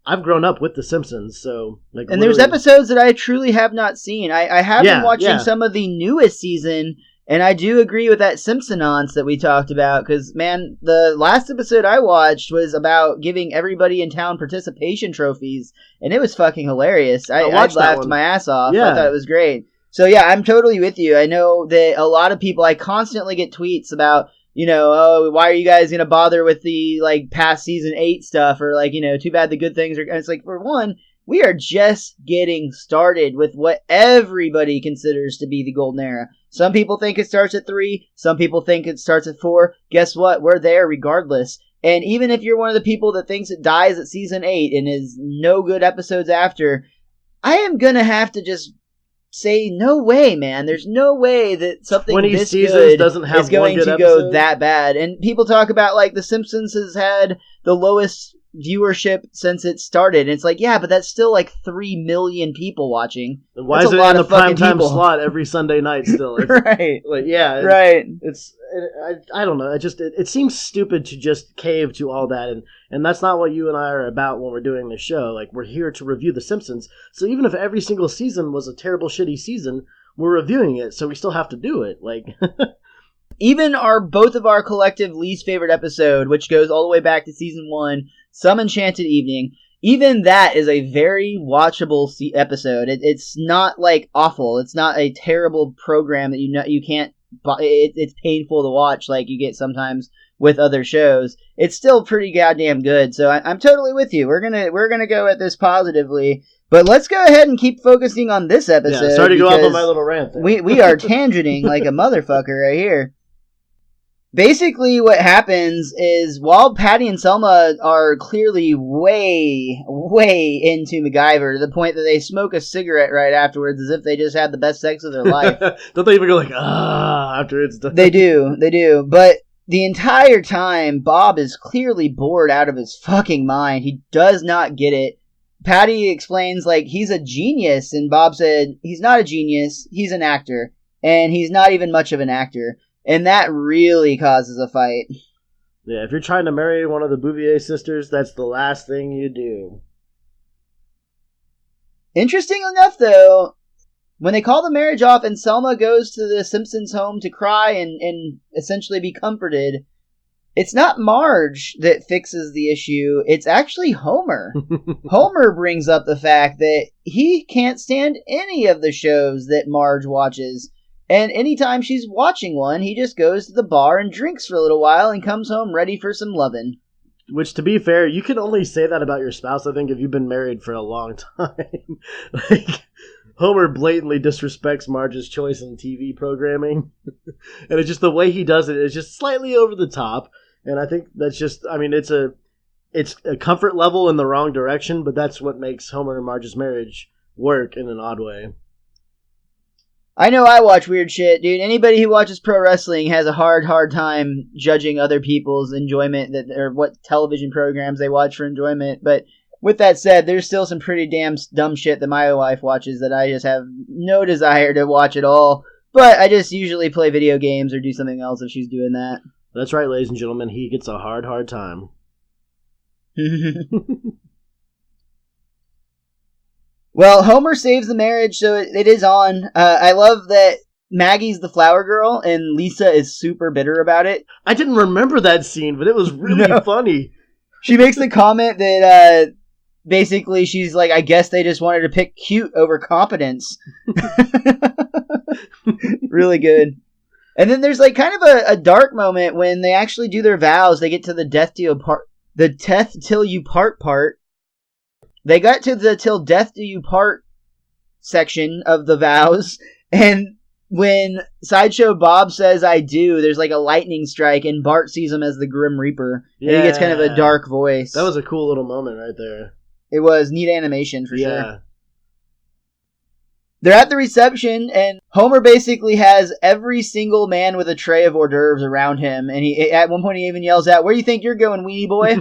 I've grown up with The Simpsons, so like. And there's episodes that I truly have not seen. I have been watching some of the newest season, and I do agree with that Simpsonance that we talked about, because, man, the last episode I watched was about giving everybody in town participation trophies, and it was fucking hilarious. I laughed my ass off. Yeah. I thought it was great. So, yeah, I'm totally with you. I know that a lot of people, I constantly get tweets about, oh, why are you guys going to bother with the, like, past season 8 stuff? Or, like, too bad the good things are... And it's like, for one, we are just getting started with what everybody considers to be the golden era. Some people think it starts at 3. Some people think it starts at 4. Guess what? We're there regardless. And even if you're one of the people that thinks it dies at season 8 and is no good episodes after, I am going to have to just say, no way, man. There's no way that something this good is going to go that bad. And people talk about, like, The Simpsons has had the lowest viewership since it started. And it's like, yeah, but that's still like 3 million people watching. And why is it in the primetime slot every Sunday night still? Right. Like, yeah. Right. I don't know. It seems stupid to just cave to all that. And that's not what you and I are about when we're doing this show. Like, we're here to review The Simpsons. So even if every single season was a terrible, shitty season, we're reviewing it. So we still have to do it. Like... Even both of our collective least favorite episode, which goes all the way back to season 1, Some Enchanted Evening, even that is a very watchable episode. It's not, like, awful. It's not a terrible program that you can't... It's painful to watch like you get sometimes with other shows. It's still pretty goddamn good, so I'm totally with you. We're gonna go at this positively. But let's go ahead and keep focusing on this episode. Yeah, sorry to go off on my little rant there. We are tangenting like a motherfucker right here. Basically, what happens is while Patty and Selma are clearly way, way into MacGyver to the point that they smoke a cigarette right afterwards as if they just had the best sex of their life. Don't they even go like, after it's done? They do. But the entire time, Bob is clearly bored out of his fucking mind. He does not get it. Patty explains, like, he's a genius, and Bob said, he's not a genius, he's an actor. And he's not even much of an actor. And that really causes a fight. Yeah, if you're trying to marry one of the Bouvier sisters, that's the last thing you do. Interesting enough, though, when they call the marriage off and Selma goes to the Simpsons' home to cry and essentially be comforted, it's not Marge that fixes the issue, it's actually Homer. Homer brings up the fact that he can't stand any of the shows that Marge watches. And anytime she's watching one, he just goes to the bar and drinks for a little while and comes home ready for some lovin'. Which, to be fair, you can only say that about your spouse, I think, if you've been married for a long time. Like, Homer blatantly disrespects Marge's choice in TV programming. And it's just the way he does it is just slightly over the top. And I think that's just, I mean, it's a comfort level in the wrong direction, but that's what makes Homer and Marge's marriage work in an odd way. I know I watch weird shit, dude. Anybody who watches pro wrestling has a hard time judging other people's enjoyment or what television programs they watch for enjoyment. But with that said, there's still some pretty damn dumb shit that my wife watches that I just have no desire to watch at all. But I just usually play video games or do something else if she's doing that. That's right, ladies and gentlemen. He gets a hard time. Well, Homer saves the marriage, so it is on. I love that Maggie's the flower girl, and Lisa is super bitter about it. I didn't remember that scene, but it was really funny. She makes the comment that basically she's like, I guess they just wanted to pick cute over competence. Really good. And then there's like kind of a dark moment when they actually do their vows. They get to the death till you part part. They got to the till death do you part section of the vows, and when Sideshow Bob says I do, there's like a lightning strike, and Bart sees him as the Grim Reaper, and he gets kind of a dark voice. That was a cool little moment right there. It was neat animation for sure. They're at the reception, and Homer basically has every single man with a tray of hors d'oeuvres around him, and at one point he even yells out, "Where do you think you're going, weenie boy?"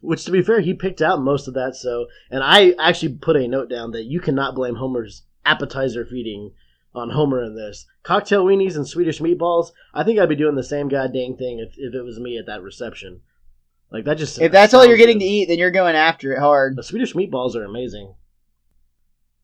Which, to be fair, he picked out most of that, so... And I actually put a note down that you cannot blame Homer's appetizer feeding on Homer in this. Cocktail weenies and Swedish meatballs, I think I'd be doing the same goddamn thing if it was me at that reception. Like, that just... If that's all you're getting to eat, then you're going after it hard. The Swedish meatballs are amazing.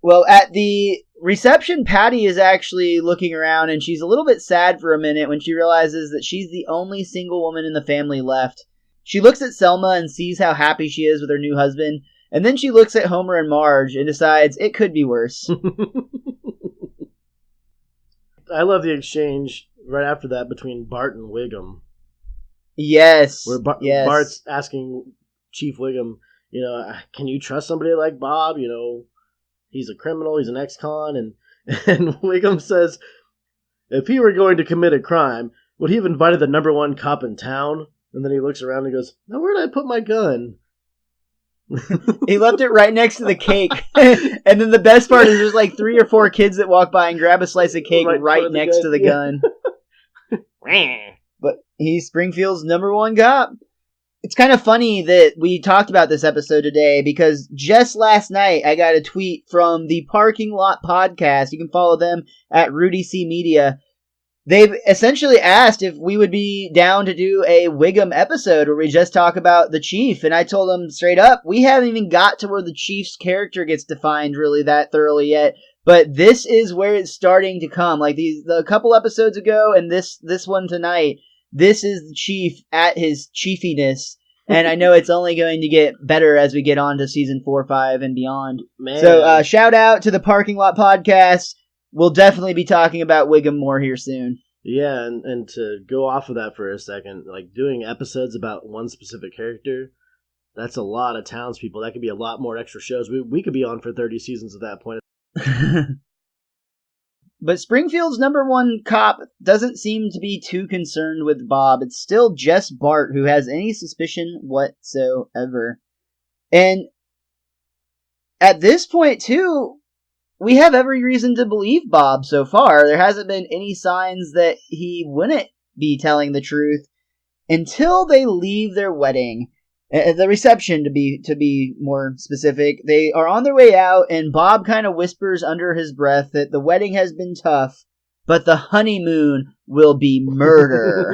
Well, at the reception, Patty is actually looking around, and she's a little bit sad for a minute when she realizes that she's the only single woman in the family left. She looks at Selma and sees how happy she is with her new husband, and then she looks at Homer and Marge and decides it could be worse. I love the exchange right after that between Bart and Wiggum. Yes. Where yes. Bart's asking Chief Wiggum, can you trust somebody like Bob? He's a criminal, he's an ex-con, and Wiggum says, if he were going to commit a crime, would he have invited the number one cop in town? And then he looks around and goes, now where did I put my gun? He left it right next to the cake. And then the best part is there's like 3 or 4 kids that walk by and grab a slice of cake right next to the gun. But he's Springfield's number one cop. It's kind of funny that we talked about this episode today because just last night I got a tweet from the Parking Lot Podcast. You can follow them at Rudy C Media. They've essentially asked if we would be down to do a Wiggum episode where we just talk about the Chief. And I told them straight up, we haven't even got to where the Chief's character gets defined really that thoroughly yet. But this is where it's starting to come. Like a couple episodes ago and this one tonight, this is the Chief at his chiefiness. And I know it's only going to get better as we get on to season 4, 5, and beyond. Man. So shout out to the Parking Lot Podcast. We'll definitely be talking about Wiggum more here soon. Yeah, and to go off of that for a second, like doing episodes about one specific character, that's a lot of townspeople. That could be a lot more extra shows. We could be on for 30 seasons at that point. But Springfield's number one cop doesn't seem to be too concerned with Bob. It's still just Bart who has any suspicion whatsoever. And at this point, too, we have every reason to believe Bob so far. There hasn't been any signs that he wouldn't be telling the truth until they leave their wedding. The reception, to be more specific. They are on their way out, and Bob kind of whispers under his breath that the wedding has been tough, but the honeymoon will be murder.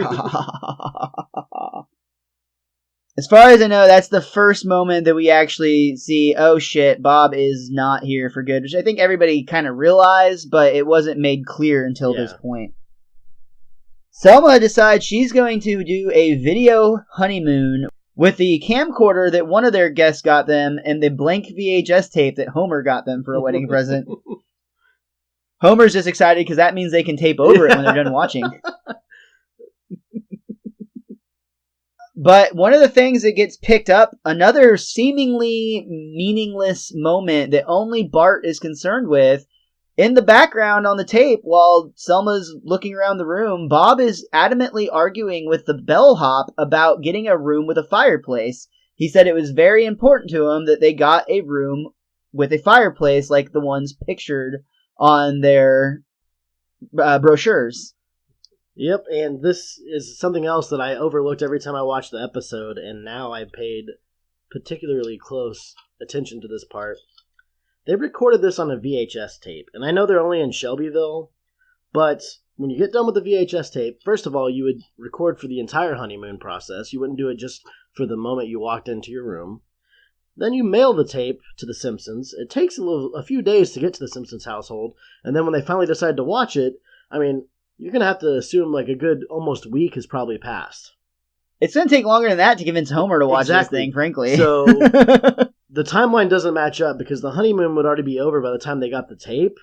As far as I know, that's the first moment that we actually see, oh shit, Bob is not here for good, which I think everybody kind of realized, but it wasn't made clear until this point. Selma decides she's going to do a video honeymoon with the camcorder that one of their guests got them and the blank VHS tape that Homer got them for a wedding present. Homer's just excited because that means they can tape over it when they're done watching. But one of the things that gets picked up, another seemingly meaningless moment that only Bart is concerned with, in the background on the tape, while Selma's looking around the room, Bob is adamantly arguing with the bellhop about getting a room with a fireplace. He said it was very important to him that they got a room with a fireplace like the ones pictured on their brochures. Yep, and this is something else that I overlooked every time I watched the episode, and now I paid particularly close attention to this part. They recorded this on a VHS tape, and I know they're only in Shelbyville, but when you get done with the VHS tape, first of all, you would record for the entire honeymoon process. You wouldn't do it just for the moment you walked into your room. Then you mail the tape to The Simpsons. It takes a few days to get to The Simpsons household, and then when they finally decide to watch it, I mean, you're going to have to assume like a good almost week has probably passed. It's going to take longer than that to convince Homer to watch this thing, frankly. So the timeline doesn't match up because the honeymoon would already be over by the time they got the tape.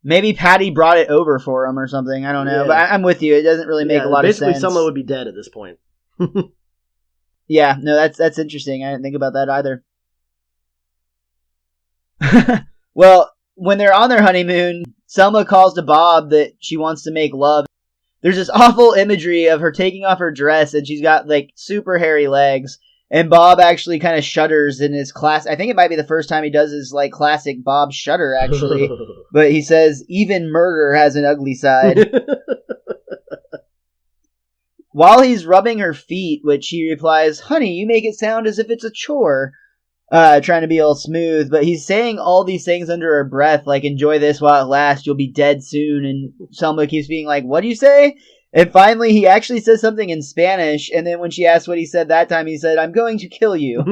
Maybe Patty brought it over for him or something. I don't know. Yeah. But I'm with you. It doesn't really make a lot of sense. Basically, Selma would be dead at this point. Yeah, no, that's interesting. I didn't think about that either. Well, when they're on their honeymoon, Selma calls to Bob that she wants to make love. There's this awful imagery of her taking off her dress, and she's got, like, super hairy legs. And Bob actually kind of shudders in his class. I think it might be the first time he does his, like, classic Bob shudder, actually. But he says, even murder has an ugly side. While he's rubbing her feet, which she replies, honey, you make it sound as if it's a chore. Trying to be all smooth. But he's saying all these things under her breath, like, enjoy this while it lasts, you'll be dead soon. And Selma keeps being like, what do you say? And finally, he actually says something in Spanish, and then when she asked what he said that time, he said, I'm going to kill you.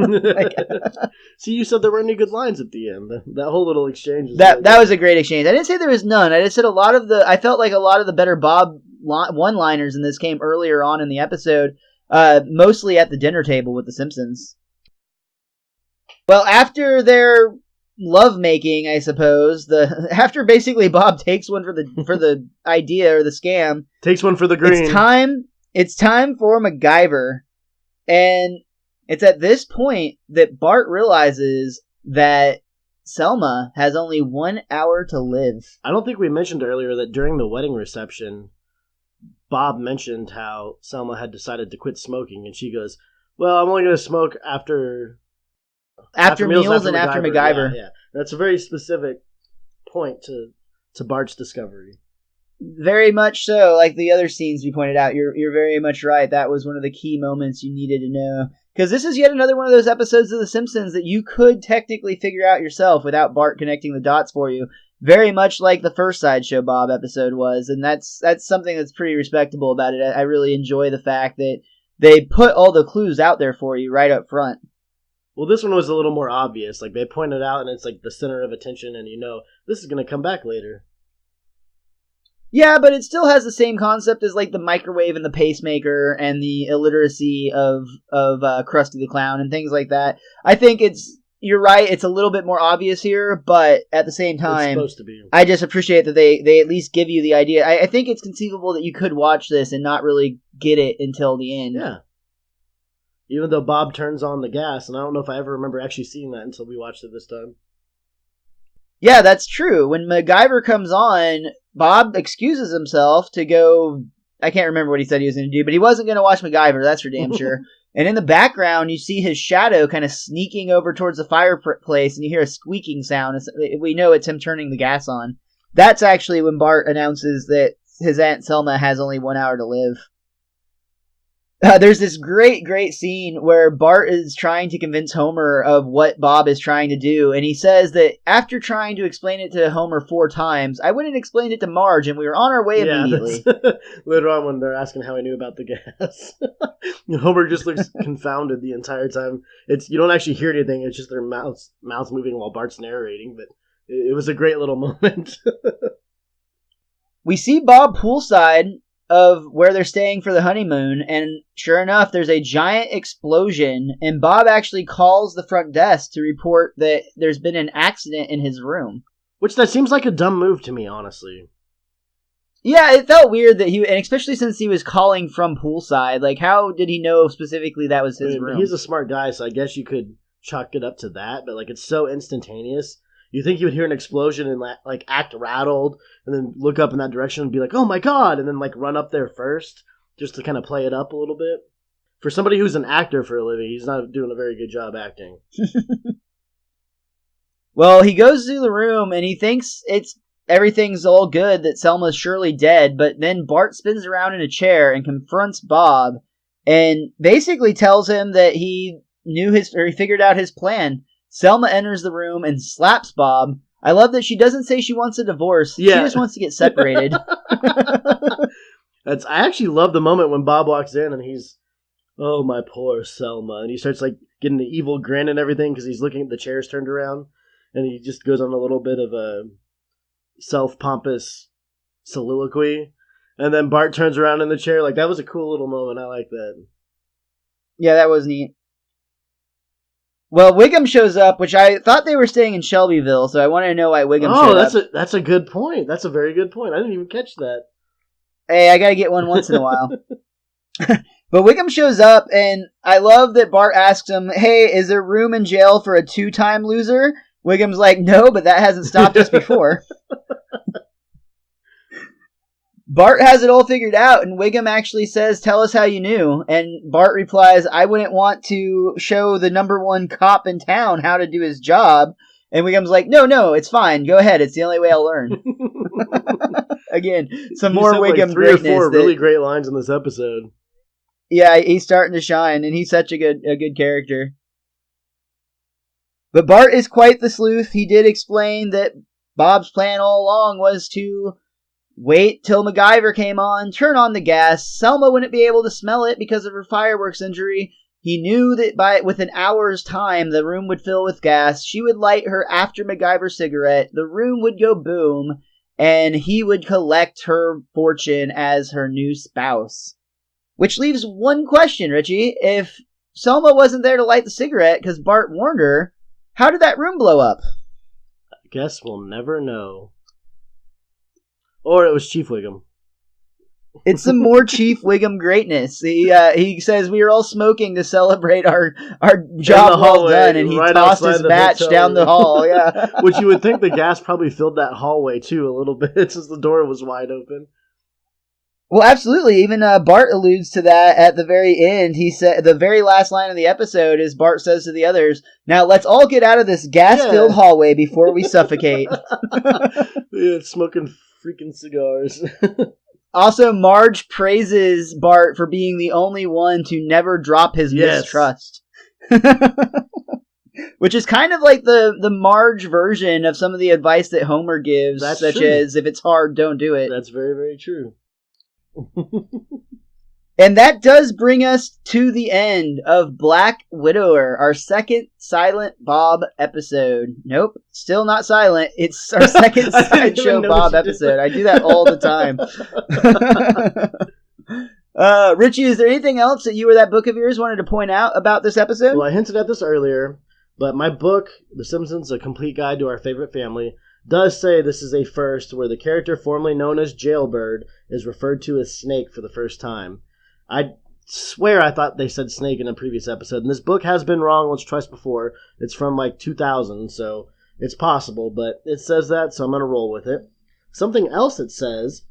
See, you said there weren't any good lines at the end. That whole little exchange. That was a great exchange. I didn't say there was none. I just said I felt like a lot of the better Bob one-liners in this came earlier on in the episode, mostly at the dinner table with the Simpsons. Well, after their lovemaking, I suppose, after basically Bob takes one for the idea or the scam, takes one for the green. It's time for MacGyver, and it's at this point that Bart realizes that Selma has only 1 hour to live. I don't think we mentioned earlier that during the wedding reception, Bob mentioned how Selma had decided to quit smoking, and she goes, well, I'm only going to smoke after meals and after MacGyver. Yeah. That's a very specific point to Bart's discovery. Very much so. Like the other scenes we pointed out, you're very much right. That was one of the key moments you needed to know. Because this is yet another one of those episodes of The Simpsons that you could technically figure out yourself without Bart connecting the dots for you. Very much like the first Sideshow Bob episode was. And that's something that's pretty respectable about it. I really enjoy the fact that they put all the clues out there for you right up front. Well, this one was a little more obvious. Like, they pointed out, and it's like the center of attention, and you know, this is going to come back later. Yeah, but it still has the same concept as, like, the microwave and the pacemaker and the illiteracy of Krusty the Clown and things like that. I think you're right, it's a little bit more obvious here, but at the same time, it's supposed to be. I just appreciate that they at least give you the idea. I think it's conceivable that you could watch this and not really get it until the end. Yeah. Even though Bob turns on the gas, and I don't know if I ever remember actually seeing that until we watched it this time. Yeah, that's true. When MacGyver comes on, Bob excuses himself to go. I can't remember what he said he was going to do, but he wasn't going to watch MacGyver, that's for damn sure. And in the background, you see his shadow kind of sneaking over towards the fireplace, and you hear a squeaking sound. We know it's him turning the gas on. That's actually when Bart announces that his Aunt Selma has only 1 hour to live. There's this great scene where Bart is trying to convince Homer of what Bob is trying to do, and he says that after trying to explain it to Homer 4 times, I went and explained it to Marge, and we were on our way immediately. Later on when they're asking how he knew about the gas. Homer just looks confounded the entire time. You don't actually hear anything, it's just their mouths moving while Bart's narrating, but it was a great little moment. We see Bob poolside of where they're staying for the honeymoon, and sure enough, there's a giant explosion, and Bob actually calls the front desk to report that there's been an accident in his room. Which that seems like a dumb move to me, honestly. Yeah, it felt weird that and especially since he was calling from poolside, like how did he know specifically that was his room? He's a smart guy, so I guess you could chalk it up to that, but like it's so instantaneous. You think you would hear an explosion and like act rattled, and then look up in that direction and be like, "Oh my god!" and then like run up there first, just to kind of play it up a little bit. For somebody who's an actor for a living, he's not doing a very good job acting. Well, he goes through the room and he thinks everything's all good, that Selma's surely dead, but then Bart spins around in a chair and confronts Bob, and basically tells him that he figured out his plan. Selma enters the room and slaps Bob. I love that she doesn't say she wants a divorce. Yeah. She just wants to get separated. I actually love the moment when Bob walks in and he's, "Oh, my poor Selma." And he starts like getting the evil grin and everything because he's looking at the chairs turned around. And he just goes on a little bit of a self-pompous soliloquy. And then Bart turns around in the chair. Like, that was a cool little moment. I like that. Yeah, that was neat. Well, Wiggum shows up, which I thought they were staying in Shelbyville, so I wanted to know why Wiggum showed up. Oh, that's a good point. That's a very good point. I didn't even catch that. Hey, I gotta get one once in a while. But Wiggum shows up, and I love that Bart asks him, "Hey, is there room in jail for a 2-time loser?" Wiggum's like, "No, but that hasn't stopped us before." Bart has it all figured out, and Wiggum actually says, "Tell us how you knew." And Bart replies, "I wouldn't want to show the #1 cop in town how to do his job." And Wiggum's like, No, it's fine. Go ahead. It's the only way I'll learn." Again, some more Wiggum like 3 greatness. 3 or 4 really great lines in this episode. Yeah, he's starting to shine, and he's such a good character. But Bart is quite the sleuth. He did explain that Bob's plan all along was to wait till MacGyver came on, turn on the gas. Selma wouldn't be able to smell it because of her fireworks injury. He knew that with an hour's time, the room would fill with gas. She would light her after MacGyver's cigarette. The room would go boom, and he would collect her fortune as her new spouse. Which leaves one question, Richie. If Selma wasn't there to light the cigarette because Bart warned her, how did that room blow up? I guess we'll never know. Or it was Chief Wiggum. It's some more Chief Wiggum greatness. He says we were all smoking to celebrate our job well done, and he tossed his match down the hall. Yeah, which you would think the gas probably filled that hallway too a little bit since the door was wide open. Well, absolutely. Even Bart alludes to that at the very end. He said the very last line of the episode is Bart says to the others, "Now let's all get out of this gas-filled hallway before we suffocate." Yeah, smoking freaking cigars. Also, Marge praises Bart for being the only one to never drop his mistrust. Which is kind of like the Marge version of some of the advice that Homer gives, as if it's hard, don't do it. That's very, very true. And that does bring us to the end of Black Widower, our second Silent Bob episode. Nope, still not silent. It's our second Sideshow Bob episode. I do that all the time. Richie, is there anything else that you or that book of yours wanted to point out about this episode? Well, I hinted at this earlier, but my book, The Simpsons, A Complete Guide to Our Favorite Family, does say this is a first where the character formerly known as Jailbird is referred to as Snake for the first time. I swear I thought they said Snake in a previous episode, and this book has been wrong once, twice before. It's from like 2000, so It's possible, but it says that, so I'm going to roll with it. Something else it says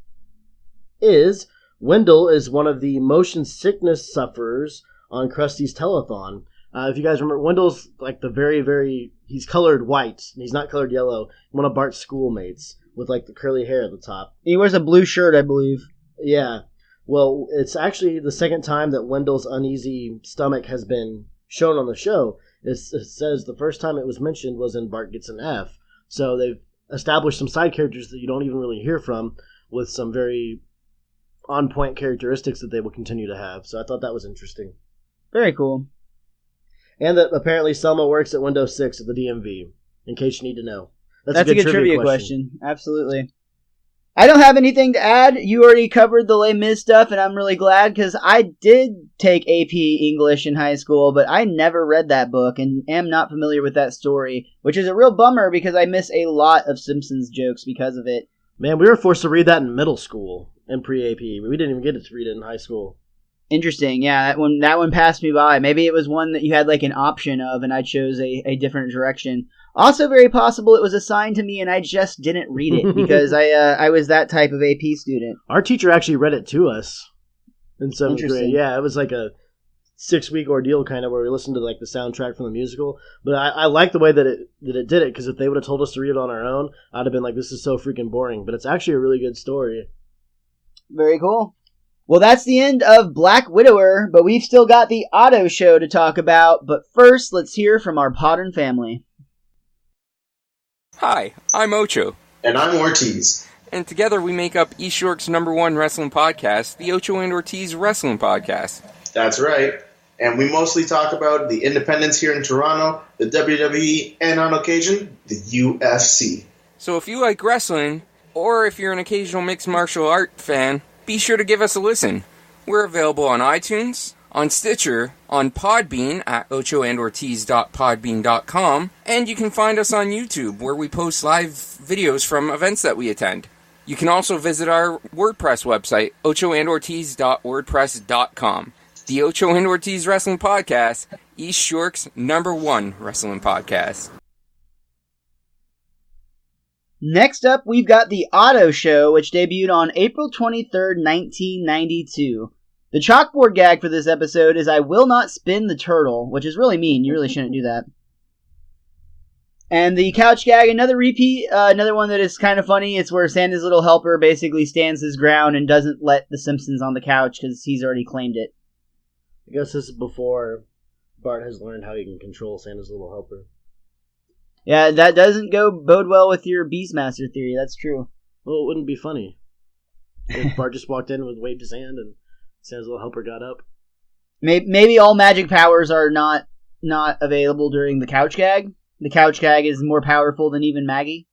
is Wendell is one of the motion sickness sufferers on Krusty's telethon. If you guys remember, Wendell's like the very, he's colored white, and he's not colored yellow, one of Bart's schoolmates with like the curly hair at the top. He wears a blue shirt, I believe. Yeah. Well, it's actually the second time that Wendell's uneasy stomach has been shown on the show. It says the first time it was mentioned was in Bart Gets an F. So they've established some side characters that you don't even really hear from with some very on-point characteristics that they will continue to have. So I thought that was interesting. Very cool. And that apparently Selma works at Windows 6 at the DMV, in case you need to know. That's a good trivia question. Absolutely. I don't have anything to add. You already covered the Les Mis stuff, and I'm really glad because I did take AP English in high school, but I never read that book and am not familiar with that story, which is a real bummer because I miss a lot of Simpsons jokes because of it. Man, we were forced to read that in middle school in pre-AP. We didn't even get to read it in high school. Interesting. Yeah, that one passed me by. Maybe it was one that you had like an option of, and I chose a different direction. Also, very possible it was assigned to me, and I just didn't read it because I was that type of AP student. Our teacher actually read it to us in 7th grade. Yeah, it was like a 6-week ordeal kind of where we listened to like the soundtrack from the musical. But I like the way that it did it, because if they would have told us to read it on our own, I'd have been like, this is so freaking boring. But it's actually a really good story. Very cool. Well, that's the end of Black Widower, but we've still got the Otto Show to talk about. But first, let's hear from our Podern family. Hi, I'm Ocho. And I'm Ortiz. And together we make up East York's #1 wrestling podcast, the Ocho and Ortiz Wrestling Podcast. That's right. And we mostly talk about the independents here in Toronto, the WWE, and on occasion, the UFC. So if you like wrestling, or if you're an occasional mixed martial art fan, be sure to give us a listen. We're available on iTunes, on Stitcher, on Podbean at ochoandortiz.podbean.com, and you can find us on YouTube, where we post live videos from events that we attend. You can also visit our WordPress website, ochoandortiz.wordpress.com. The Ocho and Ortiz Wrestling Podcast, East York's #1 wrestling podcast. Next up, we've got the Otto Show, which debuted on April 23rd, 1992. The chalkboard gag for this episode is I will not spin the turtle, which is really mean. You really shouldn't do that. And the couch gag, another repeat, another one that is kind of funny. It's where Santa's little helper basically stands his ground and doesn't let the Simpsons on the couch because he's already claimed it. I guess this is before Bart has learned how he can control Santa's little helper. Yeah, that doesn't bode well with your Beastmaster theory. That's true. Well, it wouldn't be funny if Bart just walked in and waved his hand and Santa's little helper got up. Maybe all magic powers are not available during the couch gag. The couch gag is more powerful than even Maggie.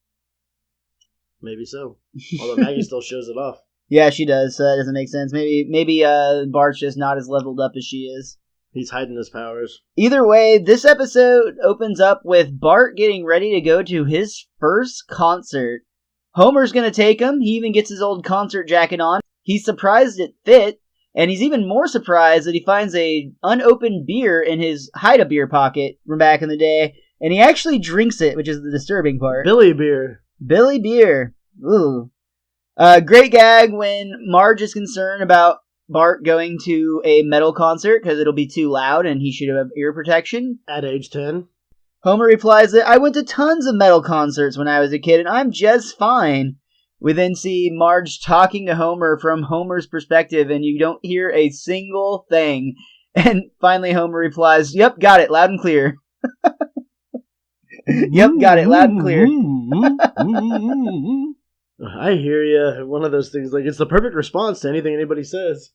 Maybe so. Although Maggie still shows it off. Yeah, she does. So that doesn't make sense. Maybe Bart's just not as leveled up as she is. He's hiding his powers. Either way, this episode opens up with Bart getting ready to go to his first concert. Homer's going to take him. He even gets his old concert jacket on. He's surprised it fit, and he's even more surprised that he finds a unopened beer in his hide-a-beer pocket from back in the day, and he actually drinks it, which is the disturbing part. Billy Beer. Billy Beer. Ooh. Great gag when Marge is concerned about Bart going to a metal concert because it'll be too loud and he should have ear protection. At age 10. Homer replies that I went to tons of metal concerts when I was a kid and I'm just fine. We then see Marge talking to Homer from Homer's perspective and you don't hear a single thing. And finally Homer replies, yep, got it, loud and clear. Yep, got it, loud and clear. I hear you. One of those things, like, it's the perfect response to anything anybody says.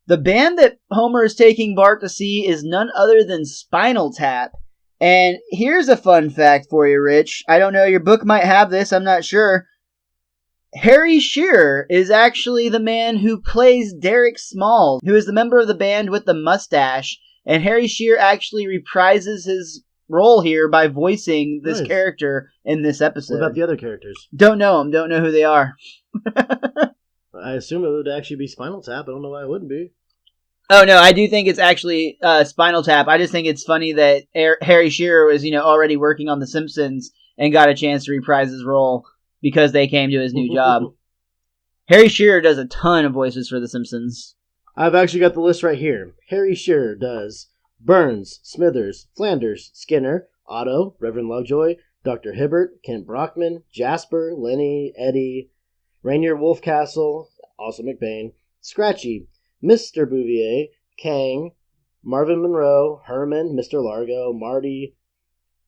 The band that Homer is taking Bart to see is none other than Spinal Tap. And here's a fun fact for you, Rich. I don't know, your book might have this, I'm not sure. Harry Shearer is actually the man who plays Derek Smalls, who is the member of the band with the mustache. And Harry Shearer actually reprises his role here by voicing this character in this episode. What about the other characters? Don't know them. Don't know who they are. I assume it would actually be Spinal Tap. I don't know why it wouldn't be. Oh, no, I do think it's actually Spinal Tap. I just think it's funny that Harry Shearer was, already working on The Simpsons and got a chance to reprise his role because they came to his new job. Harry Shearer does a ton of voices for The Simpsons. I've actually got the list right here. Harry Shearer does Burns, Smithers, Flanders, Skinner, Otto, Reverend Lovejoy, Dr. Hibbert, Kent Brockman, Jasper, Lenny, Eddie, Rainier Wolfcastle, also McBain, Scratchy, Mr. Bouvier, Kang, Marvin Monroe, Herman, Mr. Largo, Marty,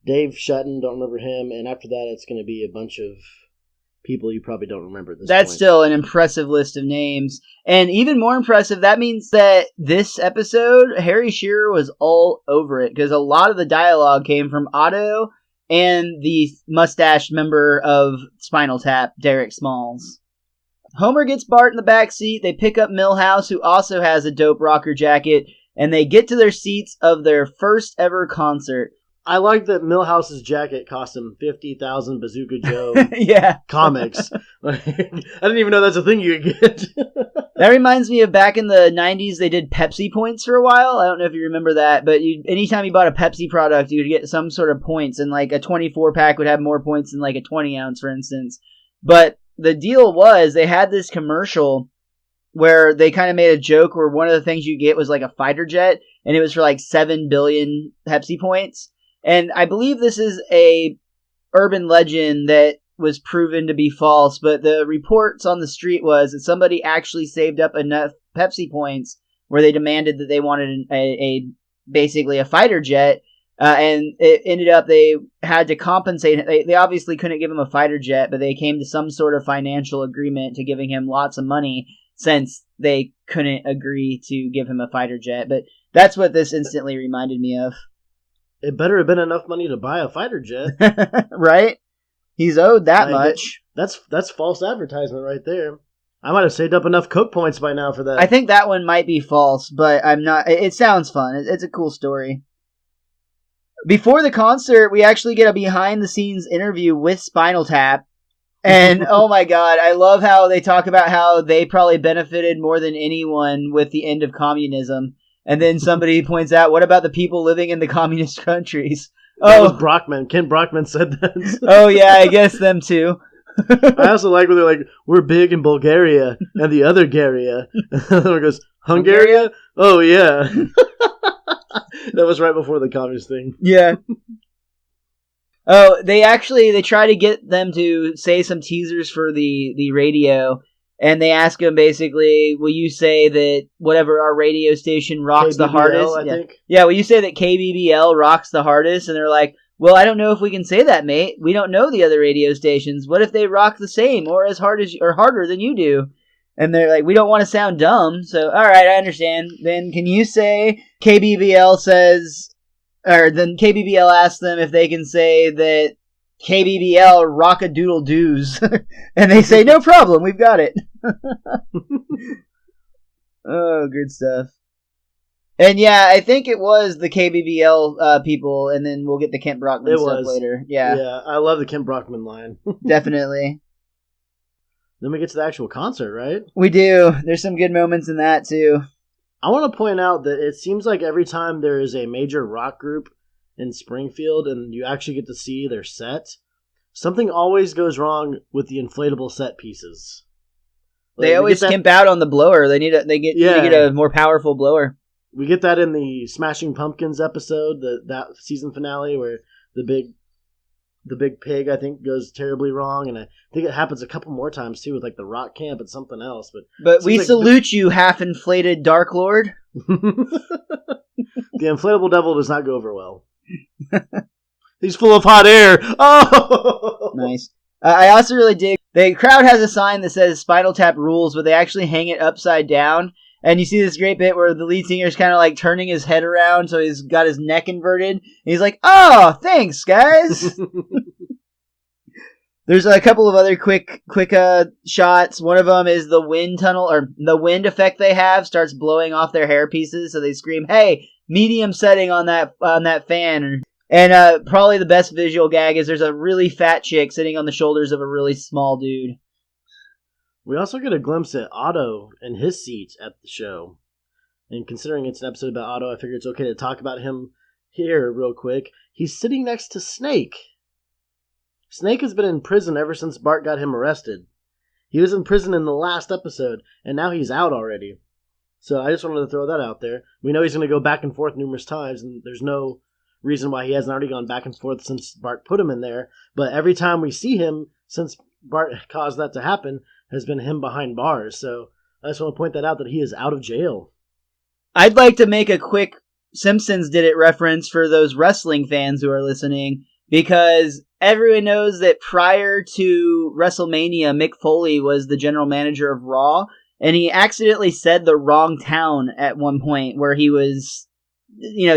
Dave Shutton, don't remember him, and after that it's going to be a bunch of people you probably don't remember at this That's point. still an impressive list of names. And even more impressive, that means that this episode, Harry Shearer was all over it, because a lot of the dialogue came from Otto and the mustached member of Spinal Tap, Derek Smalls. Homer gets Bart in the back seat. They pick up Milhouse, who also has a dope rocker jacket, and they get to their seats of their first ever concert. I like that Milhouse's jacket cost him 50,000 Bazooka Joe Yeah. comics. I didn't even know that's a thing you could get. That reminds me of back in the 90s, they did Pepsi points for a while. I don't know if you remember that, but anytime you bought a Pepsi product, you would get some sort of points, and like a 24-pack would have more points than like a 20-ounce, for instance. But the deal was they had this commercial where they kind of made a joke where one of the things you get was like a fighter jet, and it was for like 7 billion Pepsi points. And I believe this is a urban legend that was proven to be false, but the reports on the street was that somebody actually saved up enough Pepsi points where they demanded that they wanted basically a fighter jet, and it ended up they had to compensate. They obviously couldn't give him a fighter jet, but they came to some sort of financial agreement to giving him lots of money since they couldn't agree to give him a fighter jet. But that's what this instantly reminded me of. It better have been enough money to buy a fighter jet. Right? He's owed that much. That's false advertisement right there. I might have saved up enough Coke points by now for that. I think that one might be false, but I'm not. It sounds fun. It's a cool story. Before the concert, we actually get a behind-the-scenes interview with Spinal Tap. And, oh my god, I love how they talk about how they probably benefited more than anyone with the end of communism. And then somebody points out, what about the people living in the communist countries? That was Brockman. Ken Brockman said that. Oh, yeah, I guess them too. I also like when they're like, we're big in Bulgaria and the other Garia. And then one goes, Hungaria? Oh, yeah. That was right before the communist thing. Yeah. Oh, they try to get them to say some teasers for the radio. And they ask him basically, will you say that whatever our radio station rocks KBBL, the hardest? I think. Yeah, will you say that KBBL rocks the hardest? And they're like, well, I don't know if we can say that, mate. We don't know the other radio stations. What if they rock the same or as hard as or harder than you do? And they're like, we don't want to sound dumb. So, all right, I understand. Then can you say KBBL says, or then KBBL asks them if they can say that KBBL rock-a-doodle-doos. And they say, no problem, we've got it. Oh, good stuff. And yeah, I think it was the KBBL people, and then we'll get the Kent Brockman stuff later. Yeah. Yeah, I love the Kent Brockman line. Definitely. Then we get to the actual concert, right? We do. There's some good moments in that, too. I want to point out that it seems like every time there is a major rock group in Springfield and you actually get to see their set, something always goes wrong with the inflatable set pieces. Like, they always skimp out on the blower. They need to get a more powerful blower. We get that in the Smashing Pumpkins episode, that season finale where the big pig, I think, goes terribly wrong, and I think it happens a couple more times too with like the rock camp and something else. But we salute you, half-inflated Dark Lord. The inflatable devil does not go over well. He's full of hot air. Oh, nice. I also really dig. The crowd has a sign that says Spinal Tap rules, but they actually hang it upside down. And you see this great bit where the lead singer is kind of like turning his head around, so he's got his neck inverted. And he's like, "Oh, thanks, guys." There's a couple of other quick shots. One of them is the wind tunnel, or the wind effect they have starts blowing off their hair pieces, so they scream, "Hey, medium setting on that fan." And probably the best visual gag is there's a really fat chick sitting on the shoulders of a really small dude. We also get a glimpse at Otto and his seat at the show. And considering it's an episode about Otto, I figure it's okay to talk about him here real quick. He's sitting next to Snake. Snake has been in prison ever since Bart got him arrested. He was in prison in the last episode, and now he's out already. So I just wanted to throw that out there. We know he's going to go back and forth numerous times, and there's no reason why he hasn't already gone back and forth since Bart put him in there. But every time we see him, since Bart caused that to happen, has been him behind bars. So I just want to point that out, that he is out of jail. I'd like to make a quick Simpsons Did It reference for those wrestling fans who are listening, because everyone knows that prior to WrestleMania, Mick Foley was the general manager of Raw, and he accidentally said the wrong town at one point where he was,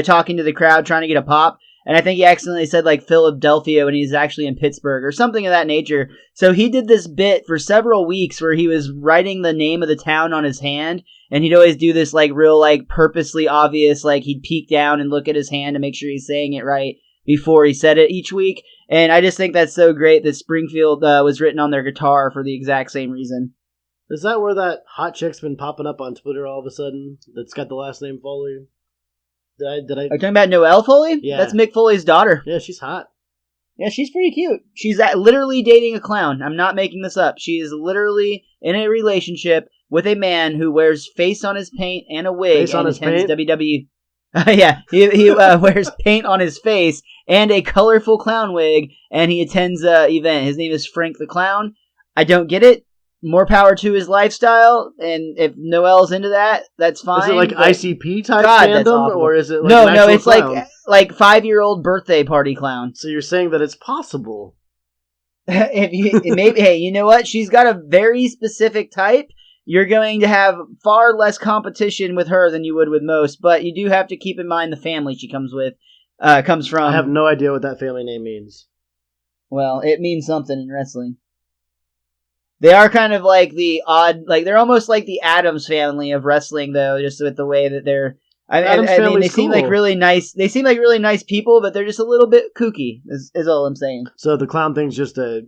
talking to the crowd trying to get a pop. And I think he accidentally said like Philadelphia when he's actually in Pittsburgh or something of that nature. So he did this bit for several weeks where he was writing the name of the town on his hand. And he'd always do this like real like purposely obvious, like he'd peek down and look at his hand to make sure he's saying it right before he said it each week. And I just think that's so great that Springfield was written on their guitar for the exact same reason. Is that where that hot chick's been popping up on Twitter all of a sudden? That's got the last name Foley? Did I? Are you talking about Noelle Foley? Yeah. That's Mick Foley's daughter. Yeah, she's hot. Yeah, she's pretty cute. She's literally dating a clown. I'm not making this up. She is literally in a relationship with a man who wears face on his paint and a wig. Face on his paint? WWE. Yeah, he wears paint on his face and a colorful clown wig, and he attends an event. His name is Frank the Clown. I don't get it. More power to his lifestyle, and if Noelle's into that, that's fine. Is it like ICP type fandom, or is it like no? It's clown? like 5-year-old birthday party clown. So you're saying that it's possible? Maybe, hey, you know what? She's got a very specific type. You're going to have far less competition with her than you would with most, but you do have to keep in mind the family she comes from. I have no idea what that family name means. Well, it means something in wrestling. They are kind of like the odd, like they're almost like the Addams family of wrestling, though, just with the way that they're. I mean, they seem like really nice. They seem like really nice people, but they're just a little bit kooky. Is all I'm saying. So the clown thing's just a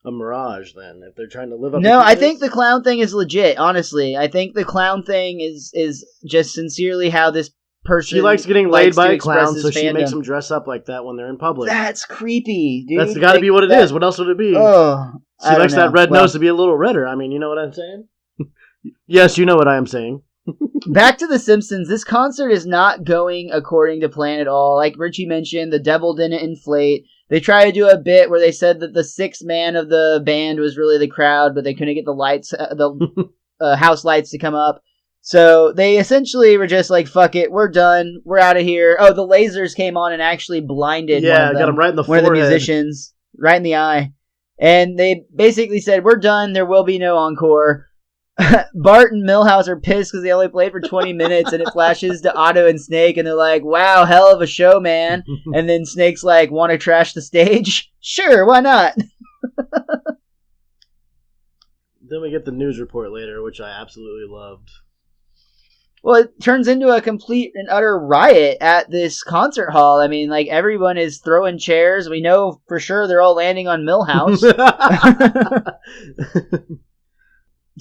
mirage, then, if they're trying to live up. No, I think the clown thing is legit. Honestly, I think the clown thing is just sincerely how this person. She likes getting laid by a clown, so she makes them dress up like that when they're in public. That's creepy, dude. That's got to be what it is. What else would it be? Oh. She likes that red nose to be a little redder. I mean, you know what I'm saying? Yes, you know what I am saying. Back to The Simpsons. This concert is not going according to plan at all. Like Richie mentioned, the devil didn't inflate. They tried to do a bit where they said that the sixth man of the band was really the crowd, but they couldn't get the lights, the house lights to come up. So they essentially were just like, fuck it, we're done. We're out of here. Oh, the lasers came on and actually blinded got him right in the forehead. One of the musicians, right in the eye. And they basically said, we're done. There will be no encore. Bart and Milhouse are pissed because they only played for 20 minutes, and it flashes to Otto and Snake, and they're like, wow, hell of a show, man. And then Snake's like, want to trash the stage? Sure, why not? Then we get the news report later, which I absolutely loved. Well, it turns into a complete and utter riot at this concert hall. I mean, like, everyone is throwing chairs. We know for sure they're all landing on Milhouse.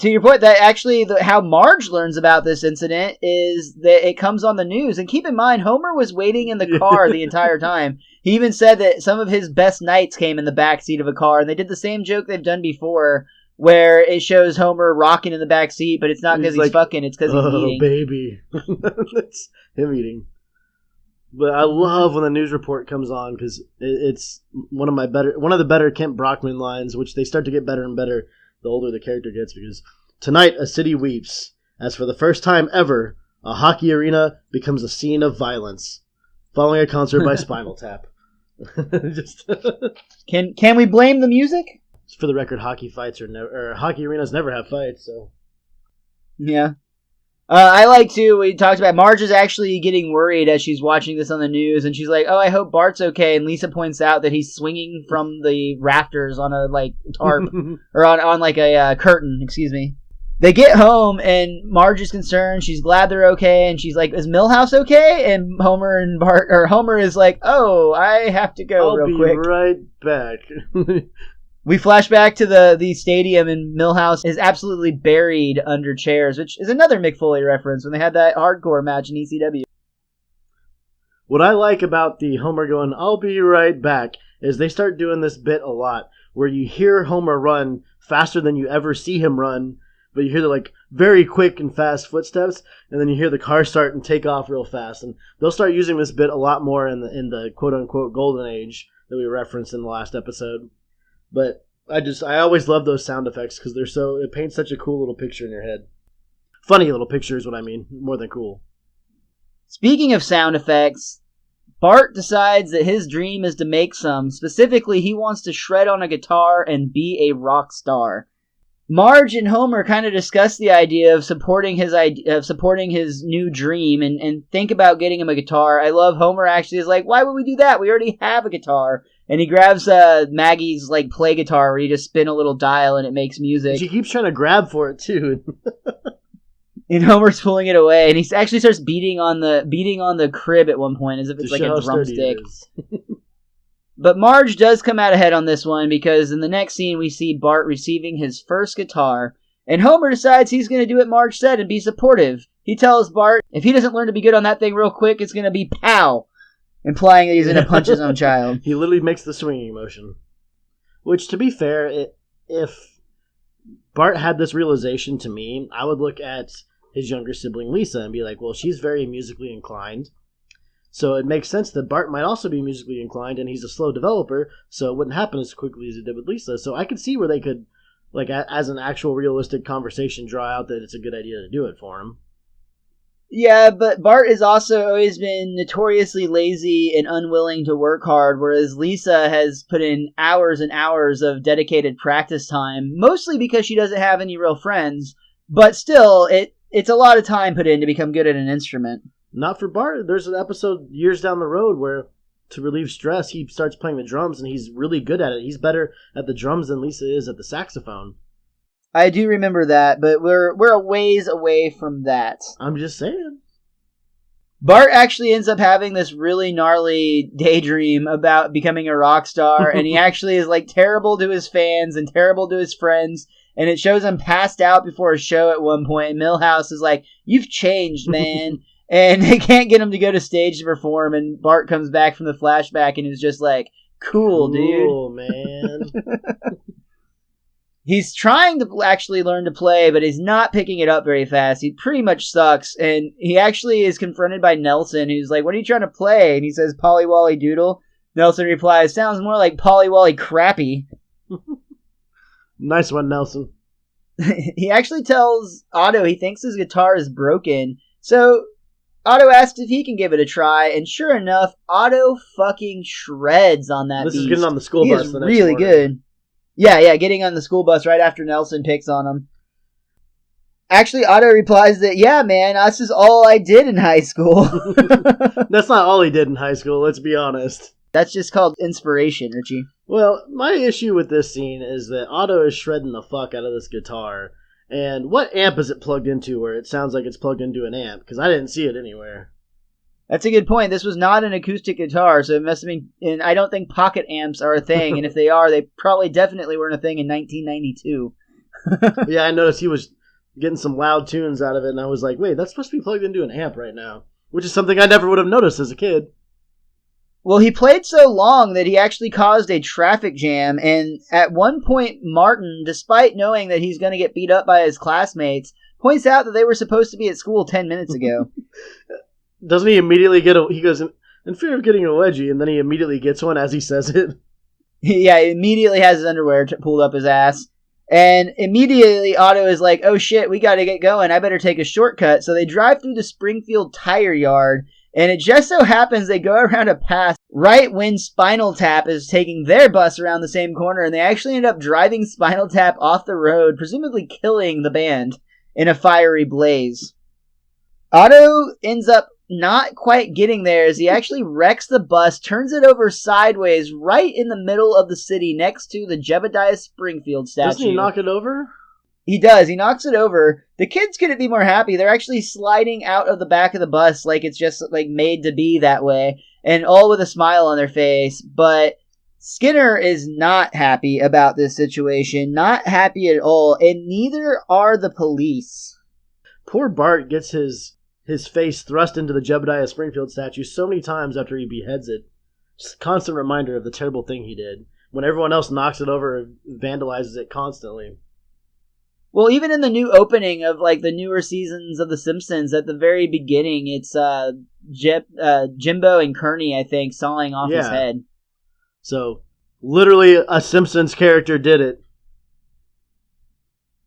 To your point, that actually how Marge learns about this incident is that it comes on the news. And keep in mind, Homer was waiting in the car the entire time. He even said that some of his best nights came in the backseat of a car. And they did the same joke they've done before, where it shows Homer rocking in the back seat, but it's not because he's like, fucking, it's because he's eating. Oh, baby. That's him eating. But I love when the news report comes on, because it's one of the better Kent Brockman lines, which they start to get better and better the older the character gets, because tonight a city weeps, as for the first time ever, a hockey arena becomes a scene of violence, following a concert by Spinal Tap. Can we blame the music? For the record, hockey arenas never have fights, so. Yeah. I like to, we talked about, Marge is actually getting worried as she's watching this on the news, and she's like, oh, I hope Bart's okay, and Lisa points out that he's swinging from the rafters on a, like, tarp, or on like a curtain, excuse me. They get home, and Marge is concerned, she's glad they're okay, and she's like, is Milhouse okay? And Homer is like, oh, I have to go real quick. I'll be right back. We flash back to the stadium, and Milhouse is absolutely buried under chairs, which is another Mick Foley reference when they had that hardcore match in ECW. What I like about the Homer going, "I'll be right back," is they start doing this bit a lot, where you hear Homer run faster than you ever see him run, but you hear the like very quick and fast footsteps, and then you hear the car start and take off real fast. And they'll start using this bit a lot more in the quote unquote golden age that we referenced in the last episode. But I always love those sound effects because it paints such a cool little picture in your head. Funny little picture is what I mean, more than cool. Speaking of sound effects, Bart decides that his dream is to make some. Specifically, he wants to shred on a guitar and be a rock star. Marge and Homer kind of discuss the idea of supporting his new dream and think about getting him a guitar. I love Homer actually is like, why would we do that? We already have a guitar. And he grabs Maggie's like play guitar where you just spin a little dial and it makes music. She keeps trying to grab for it too. And Homer's pulling it away, and he actually starts beating on the crib at one point as if it's like a drumstick. But Marge does come out ahead on this one because in the next scene we see Bart receiving his first guitar, and Homer decides he's going to do what Marge said and be supportive. He tells Bart if he doesn't learn to be good on that thing real quick, it's going to be pow, implying that he's going to punch his own child. He literally makes the swinging motion. Which, to be fair, if Bart had this realization to me, I would look at his younger sibling Lisa and be like, well, she's very musically inclined, so it makes sense that Bart might also be musically inclined, and he's a slow developer, so it wouldn't happen as quickly as it did with Lisa. So I could see where they could, like, as an actual realistic conversation, draw out that it's a good idea to do it for him. Yeah, but Bart has also always been notoriously lazy and unwilling to work hard, whereas Lisa has put in hours and hours of dedicated practice time, mostly because she doesn't have any real friends, but still, it's a lot of time put in to become good at an instrument. Not for Bart. There's an episode years down the road where, to relieve stress, he starts playing the drums, and he's really good at it. He's better at the drums than Lisa is at the saxophone. I do remember that, but we're a ways away from that. I'm just saying. Bart actually ends up having this really gnarly daydream about becoming a rock star, and he actually is like terrible to his fans and terrible to his friends. And it shows him passed out before a show at one point. And Milhouse is like, "You've changed, man." And they can't get him to go to stage to perform. And Bart comes back from the flashback and is just like, cool, dude. Cool, man. He's trying to actually learn to play, but he's not picking it up very fast. He pretty much sucks. And he actually is confronted by Nelson, who's like, what are you trying to play? And he says, Polly Wally Doodle. Nelson replies, sounds more like Polly Wally Crappy. Nice one, Nelson. He actually tells Otto he thinks his guitar is broken. So Otto asks if he can give it a try, and sure enough, Otto fucking shreds on that beast. This is getting on the school bus the next really morning. Good. Yeah, getting on the school bus right after Nelson picks on him. Actually, Otto replies that, yeah, man, this is all I did in high school. That's not all he did in high school, let's be honest. That's just called inspiration, Richie. Well, my issue with this scene is that Otto is shredding the fuck out of this guitar. And what amp is it plugged into where it sounds like it's plugged into an amp? Because I didn't see it anywhere. That's a good point. This was not an acoustic guitar, so it must have been... And I don't think pocket amps are a thing, and if they are, they probably definitely weren't a thing in 1992. Yeah, I noticed he was getting some loud tunes out of it, and I was like, wait, that's supposed to be plugged into an amp right now. Which is something I never would have noticed as a kid. Well, he played so long that he actually caused a traffic jam, and at one point, Martin, despite knowing that he's going to get beat up by his classmates, points out that they were supposed to be at school 10 minutes ago. Doesn't he immediately he goes, in fear of getting a wedgie, and then he immediately gets one as he says it? Yeah, he immediately has his underwear pulled up his ass. And immediately Otto is like, oh shit, we gotta get going. I better take a shortcut. So they drive through the Springfield Tire Yard, and it just so happens they go around a pass right when Spinal Tap is taking their bus around the same corner, and they actually end up driving Spinal Tap off the road, presumably killing the band in a fiery blaze. Otto ends up not quite getting there as he actually wrecks the bus, turns it over sideways right in the middle of the city next to the Jebediah Springfield statue. Doesn't he knock it over? He does. He knocks it over. The kids couldn't be more happy. They're actually sliding out of the back of the bus like it's just like made to be that way, and all with a smile on their face. But Skinner is not happy about this situation, not happy at all, and neither are the police. Poor Bart gets his face thrust into the Jebediah Springfield statue so many times after he beheads it. Just a constant reminder of the terrible thing he did, when everyone else knocks it over and vandalizes it constantly. Well, even in the new opening of like the newer seasons of The Simpsons, at the very beginning, it's Jimbo and Kearney, I think, sawing off his head. So, literally, a Simpsons character did it.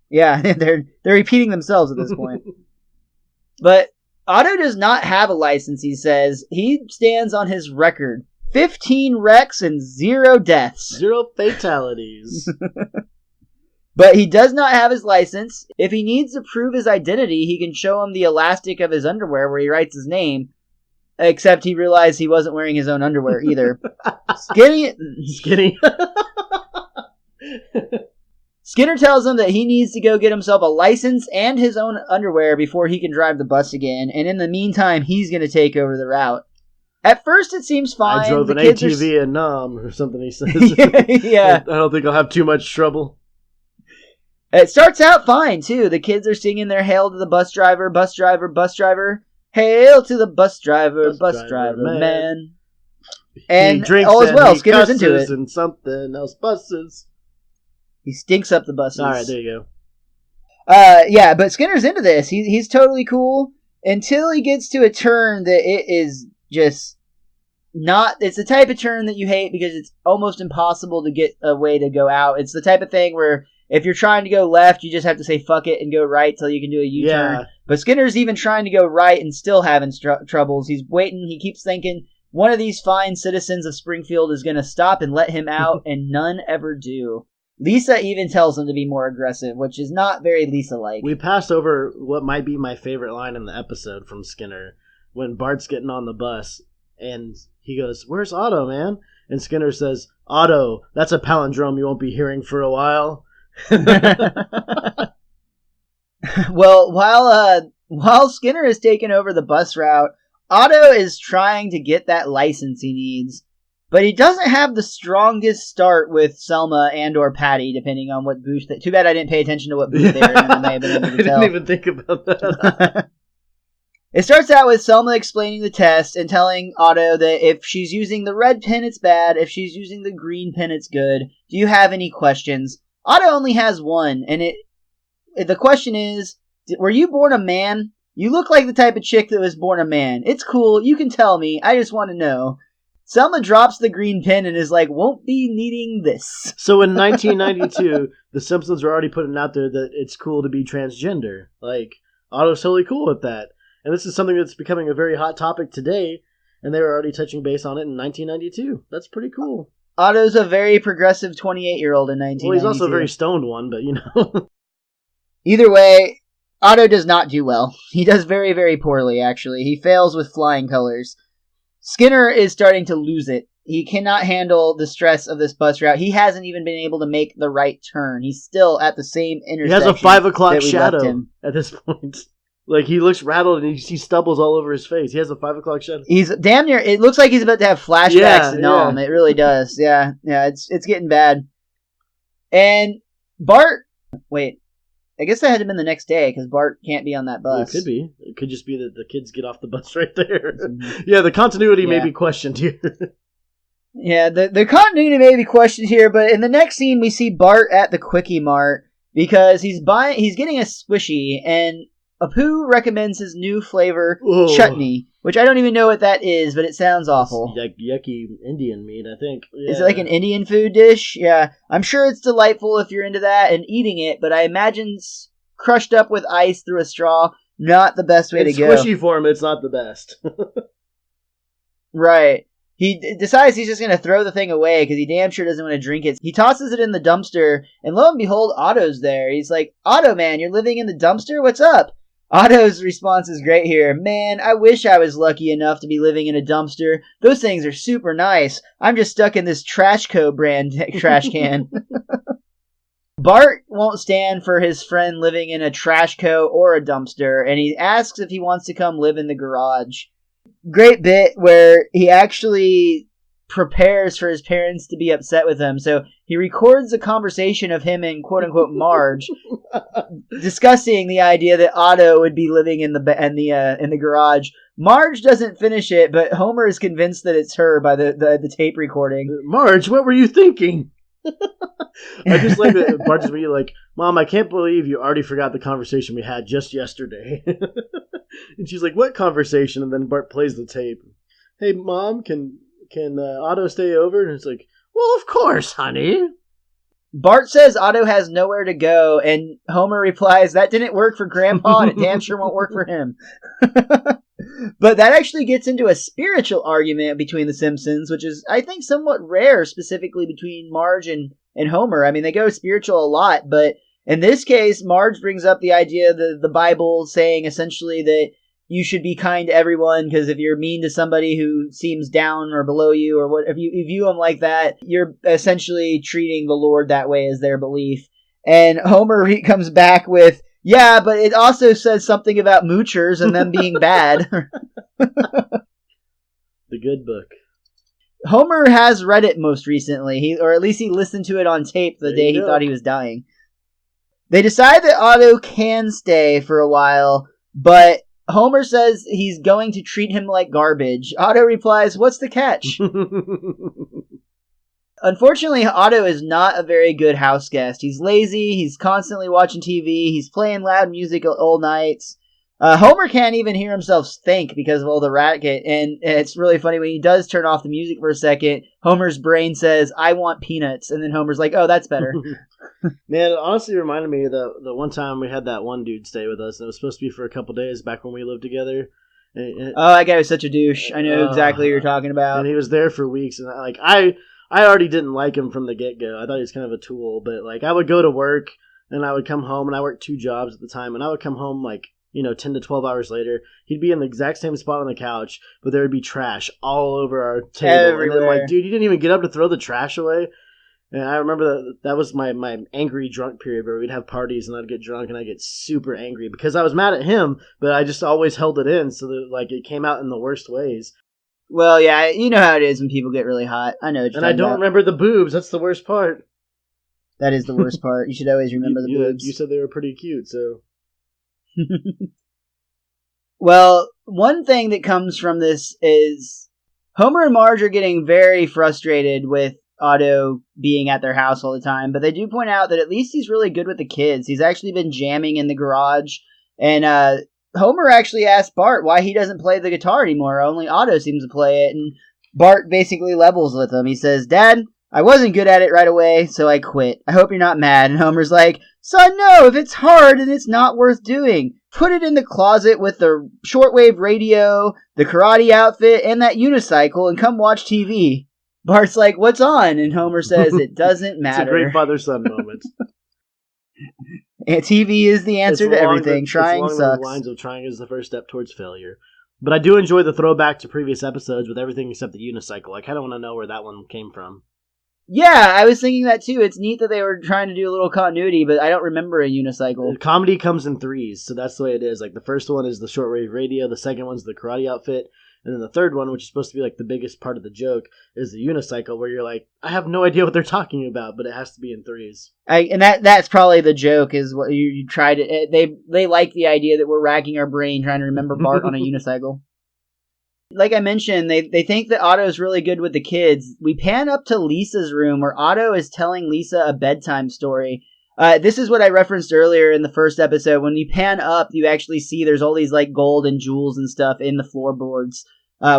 Yeah, they're repeating themselves at this point. But Otto does not have a license, he says. He stands on his record. 15 wrecks and 0 deaths. 0 fatalities. But he does not have his license. If he needs to prove his identity, he can show him the elastic of his underwear where he writes his name. Except he realized he wasn't wearing his own underwear either. Skinny. Skinner tells him that he needs to go get himself a license and his own underwear before he can drive the bus again. And in the meantime, he's going to take over the route. At first, it seems fine. I drove an ATV in Nam or something, he says. Yeah. I don't think I'll have too much trouble. It starts out fine, too. The kids are singing their hail to the bus driver, bus driver, bus driver. Hail to the bus driver, bus driver, man. And he drinks all is well. He Skinner's into it. And something else buses. He stinks up the buses. All right, there you go. Yeah, but Skinner's into this. He's totally cool until he gets to a turn that it is just not. It's the type of turn that you hate because it's almost impossible to get a way to go out. It's the type of thing where if you're trying to go left, you just have to say fuck it and go right till you can do a U-turn. Yeah. But Skinner's even trying to go right and still having troubles. He's waiting. He keeps thinking one of these fine citizens of Springfield is going to stop and let him out, and none ever do. Lisa even tells him to be more aggressive, which is not very Lisa-like. We passed over what might be my favorite line in the episode from Skinner when Bart's getting on the bus and he goes, "Where's Otto, man?" And Skinner says, "Otto, that's a palindrome you won't be hearing for a while." Well, while Skinner is taking over the bus route, Otto is trying to get that license he needs, but he doesn't have the strongest start with Selma and or Patty, depending on what booth. Too bad I didn't pay attention to what booth they were in. I may have been able to tell. I didn't even think about that. It starts out with Selma explaining the test and telling Otto that if she's using the red pen, it's bad. If she's using the green pen, it's good. Do you have any questions? Otto only has one, and the question is, were you born a man? You look like the type of chick that was born a man. It's cool. You can tell me. I just want to know. Selma drops the green pen and is like, won't be needing this. So in 1992, The Simpsons were already putting out there that it's cool to be transgender. Like, Otto's totally cool with that. And this is something that's becoming a very hot topic today, and they were already touching base on it in 1992. That's pretty cool. Otto's a very progressive 28-year-old in 1992. Well, he's also a very stoned one, but you know. Either way, Otto does not do well. He does very, very poorly, actually. He fails with flying colors. Skinner is starting to lose it. He cannot handle the stress of this bus route. He hasn't even been able to make the right turn. He's still at the same intersection. He has a 5 o'clock shadow at this point. Like, he looks rattled and he stubbles all over his face. He has a 5 o'clock shadow. He's damn near... It looks like he's about to have flashbacks to Nom. It really does. Yeah, it's getting bad. And Bart... Wait. I guess that had to have been the next day, because Bart can't be on that bus. It could be. It could just be that the kids get off the bus right there. Yeah, the continuity may be questioned here. Yeah, the continuity may be questioned here, but in the next scene we see Bart at the Quickie Mart, because he's getting a squishy, and Apu recommends his new flavor, chutney, which I don't even know what that is, but it sounds awful. It's like yucky Indian meat, I think. Yeah. Is it like an Indian food dish? Yeah. I'm sure it's delightful if you're into that and eating it, but I imagine crushed up with ice through a straw, not the best way to go. In squishy form, it's not the best. Right. He decides he's just going to throw the thing away because he damn sure doesn't want to drink it. He tosses it in the dumpster, and lo and behold, Otto's there. He's like, "Otto, man, you're living in the dumpster? What's up?" Otto's response is great here. "Man, I wish I was lucky enough to be living in a dumpster. Those things are super nice. I'm just stuck in this Trashco brand trash can." Bart won't stand for his friend living in a Trashco or a dumpster, and he asks if he wants to come live in the garage. Great bit where he actually prepares for his parents to be upset with him. So he records a conversation of him and quote-unquote Marge discussing the idea that Otto would be living in the garage. Marge doesn't finish it, but Homer is convinced that it's her by the tape recording. Marge, what were you thinking? I just like that Bart just be like, Mom, I can't believe you already forgot the conversation we had just yesterday. And she's like, what conversation? And then Bart plays the tape. Hey, Mom, can Otto stay over? And it's like, well, of course, honey. Bart says Otto has nowhere to go, and Homer replies, that didn't work for Grandpa, and it damn sure won't work for him. But that actually gets into a spiritual argument between the Simpsons, which is, I think, somewhat rare, specifically between Marge and Homer. I mean, they go spiritual a lot, but in this case, Marge brings up the idea that the Bible saying essentially that you should be kind to everyone, because if you're mean to somebody who seems down or below you, or what, if you view them like that, you're essentially treating the Lord that way as their belief. And Homer comes back with, yeah, but it also says something about moochers and them being bad. The good book. Homer has read it most recently, or at least he listened to it on tape the day he thought he was dying. They decide that Otto can stay for a while, but Homer says he's going to treat him like garbage. Otto replies, what's the catch? Unfortunately, Otto is not a very good house guest. He's lazy, he's constantly watching TV, he's playing loud music all nights. Homer can't even hear himself think because of all the racket, and it's really funny when he does turn off the music for a second, Homer's brain says, I want peanuts, and then Homer's like, oh, that's better. Man, it honestly reminded me of the one time we had that one dude stay with us, and it was supposed to be for a couple days back when we lived together. Oh, that guy was such a douche. I know exactly what you're talking about. And he was there for weeks, and I already didn't like him from the get-go. I thought he was kind of a tool, but I would go to work, and I would come home, and I worked 2 jobs at the time, and I would come home 10 to 12 hours later, he'd be in the exact same spot on the couch, but there would be trash all over our table. Everywhere. And then, dude, you didn't even get up to throw the trash away. And I remember that was my angry drunk period where we'd have parties and I'd get drunk and I'd get super angry because I was mad at him, but I just always held it in so that it came out in the worst ways. Well, yeah, you know how it is when people get really hot. I know what you're And I don't remember the boobs. That's the worst part. That is the worst part. You should always remember the boobs. You said they were pretty cute, so... Well, one thing that comes from this is Homer and Marge are getting very frustrated with Otto being at their house all the time, but they do point out that at least he's really good with the kids. He's actually been jamming in the garage, and Homer actually asked Bart why he doesn't play the guitar anymore. Only Otto seems to play it, and Bart basically levels with him. He says, Dad, I wasn't good at it right away, so I quit. I hope you're not mad. And Homer's like, son, no, if it's hard and it's not worth doing, put it in the closet with the shortwave radio, the karate outfit, and that unicycle and come watch TV. Bart's like, what's on? And Homer says, it doesn't matter. It's a great father-son moment. And TV is the answer to everything. Trying sucks. Along the lines of trying is the first step towards failure. But I do enjoy the throwback to previous episodes with everything except the unicycle. I kind of want to know where that one came from. Yeah, I was thinking that too. It's neat that they were trying to do a little continuity, but I don't remember a unicycle. Comedy comes in threes, so that's the way it is. The first one is the shortwave radio, the second one's the karate outfit, and then the third one, which is supposed to be the biggest part of the joke, is the unicycle, where you're like, I have no idea what they're talking about, but it has to be in threes. And that's probably the joke, is what you try to... They like the idea that we're racking our brain trying to remember Bart on a unicycle. Like I mentioned, they think that Otto's really good with the kids. We pan up to Lisa's room where Otto is telling Lisa a bedtime story. This is what I referenced earlier in the first episode. When you pan up, you actually see there's all these gold and jewels and stuff in the floorboards,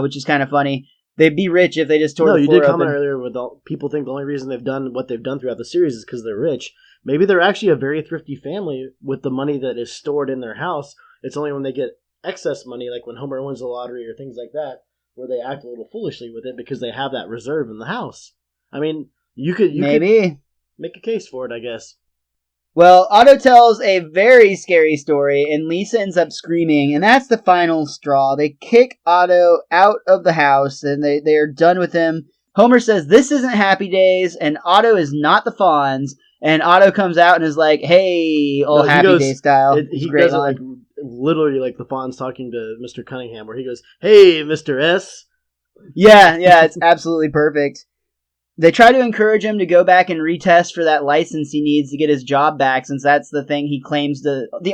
which is kind of funny. They'd be rich if they just tore the floor open. No, you did comment earlier with people think the only reason they've done what they've done throughout the series is because they're rich. Maybe they're actually a very thrifty family with the money that is stored in their house. It's only when they get excess money, like when Homer wins the lottery or things like that, where they act a little foolishly with it because they have that reserve in the house. I mean, you could make a case for it, I guess. Well, Otto tells a very scary story, and Lisa ends up screaming, and that's the final straw. They kick Otto out of the house, and they're done with him. Homer says, this isn't Happy Days, and Otto is not the Fonz, and Otto comes out and is like, hey, old Happy Day style. He does it literally like the Fonz talking to Mr. Cunningham, where he goes, hey, Mr. S. Yeah, it's absolutely perfect. They try to encourage him to go back and retest for that license he needs to get his job back, since that's the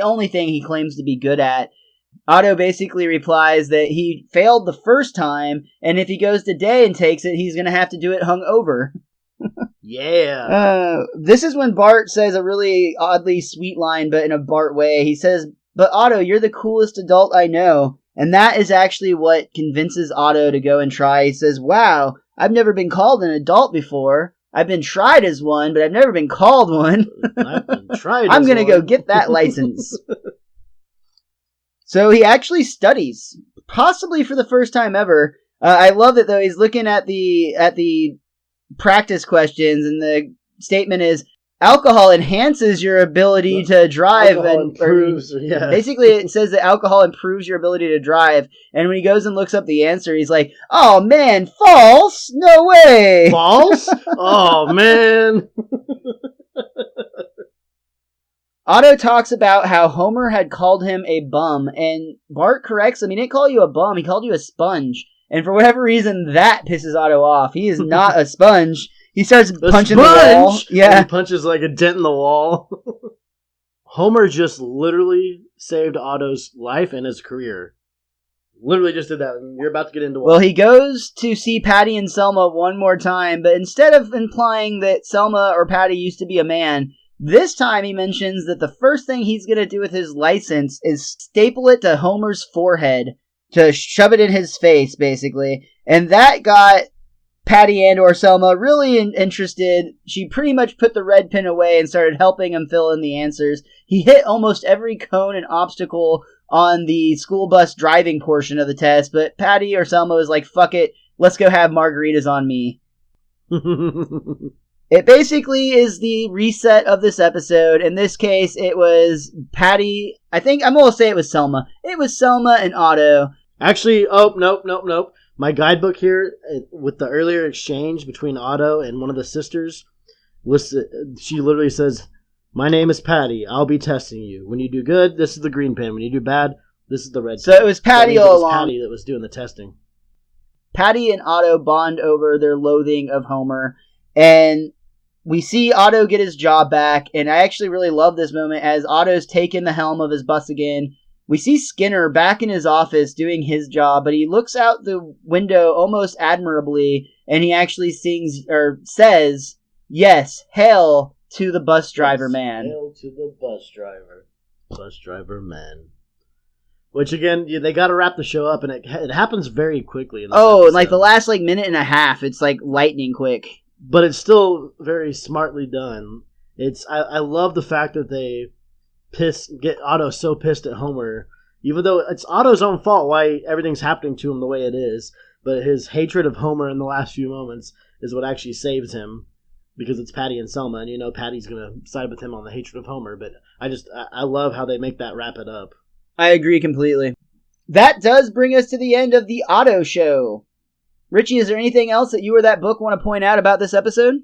only thing he claims to be good at. Otto basically replies that he failed the first time, and if he goes today and takes it, he's going to have to do it hungover. Yeah. This is when Bart says a really oddly sweet line, but in a Bart way. He says, "But Otto, you're the coolest adult I know." And that is actually what convinces Otto to go and try. He says, "Wow, I've never been called an adult before. I've been tried as one, but I've never been called one. I've been tried I'm as going to one. go get that license." So he actually studies, possibly for the first time ever. I love it, though. He's looking at the practice questions, and the statement is, alcohol enhances your ability to drive. Basically, it says that alcohol improves your ability to drive. And when he goes and looks up the answer, he's like, "Oh, man, false? No way." False? Oh, man. Otto talks about how Homer had called him a bum, and Bart corrects him. He didn't call you a bum, he called you a sponge. And for whatever reason, that pisses Otto off. He is not a sponge. He starts punching the wall. Yeah. And he punches like a dent in the wall. Homer just literally saved Otto's life and his career. Literally just did that. And you're about to get into one. Well, he goes to see Patty and Selma one more time, but instead of implying that Selma or Patty used to be a man, this time he mentions that the first thing he's going to do with his license is staple it to Homer's forehead, to shove it in his face, basically. And that got Patty and or Selma really interested. She pretty much put the red pen away and started helping him fill in the answers. He hit almost every cone and obstacle on the school bus driving portion of the test, but Patty or Selma was like, "Fuck it, let's go have margaritas on me." It basically is the reset of this episode. In this case, it was Patty. I think I'm going to say it was Selma. It was Selma and Otto. Actually, nope. My guidebook here, with the earlier exchange between Otto and one of the sisters, she literally says, "My name is Patty. I'll be testing you. When you do good, this is the green pen. When you do bad, this is the red pen." So it was Patty all along. It was Patty that was doing the testing. Patty and Otto bond over their loathing of Homer, and we see Otto get his job back, and I actually really love this moment as Otto's taken the helm of his bus again. We see Skinner back in his office doing his job, but he looks out the window almost admirably, and he actually says, "Yes, hail to the bus driver man." Hail to the bus driver man. Which again, they got to wrap the show up, and it happens very quickly. In this episode. Like the last minute and a half, it's like lightning quick. But it's still very smartly done. I love the fact that they get Otto so pissed at Homer, even though it's Otto's own fault why everything's happening to him the way it is. But his hatred of Homer in the last few moments is what actually saves him, because it's Patty and Selma, and Patty's gonna side with him on the hatred of Homer. But I love how they make that wrap it up. I agree completely. That does bring us to the end of the Otto Show. Richie, is there anything else that you or that book want to point out about this episode?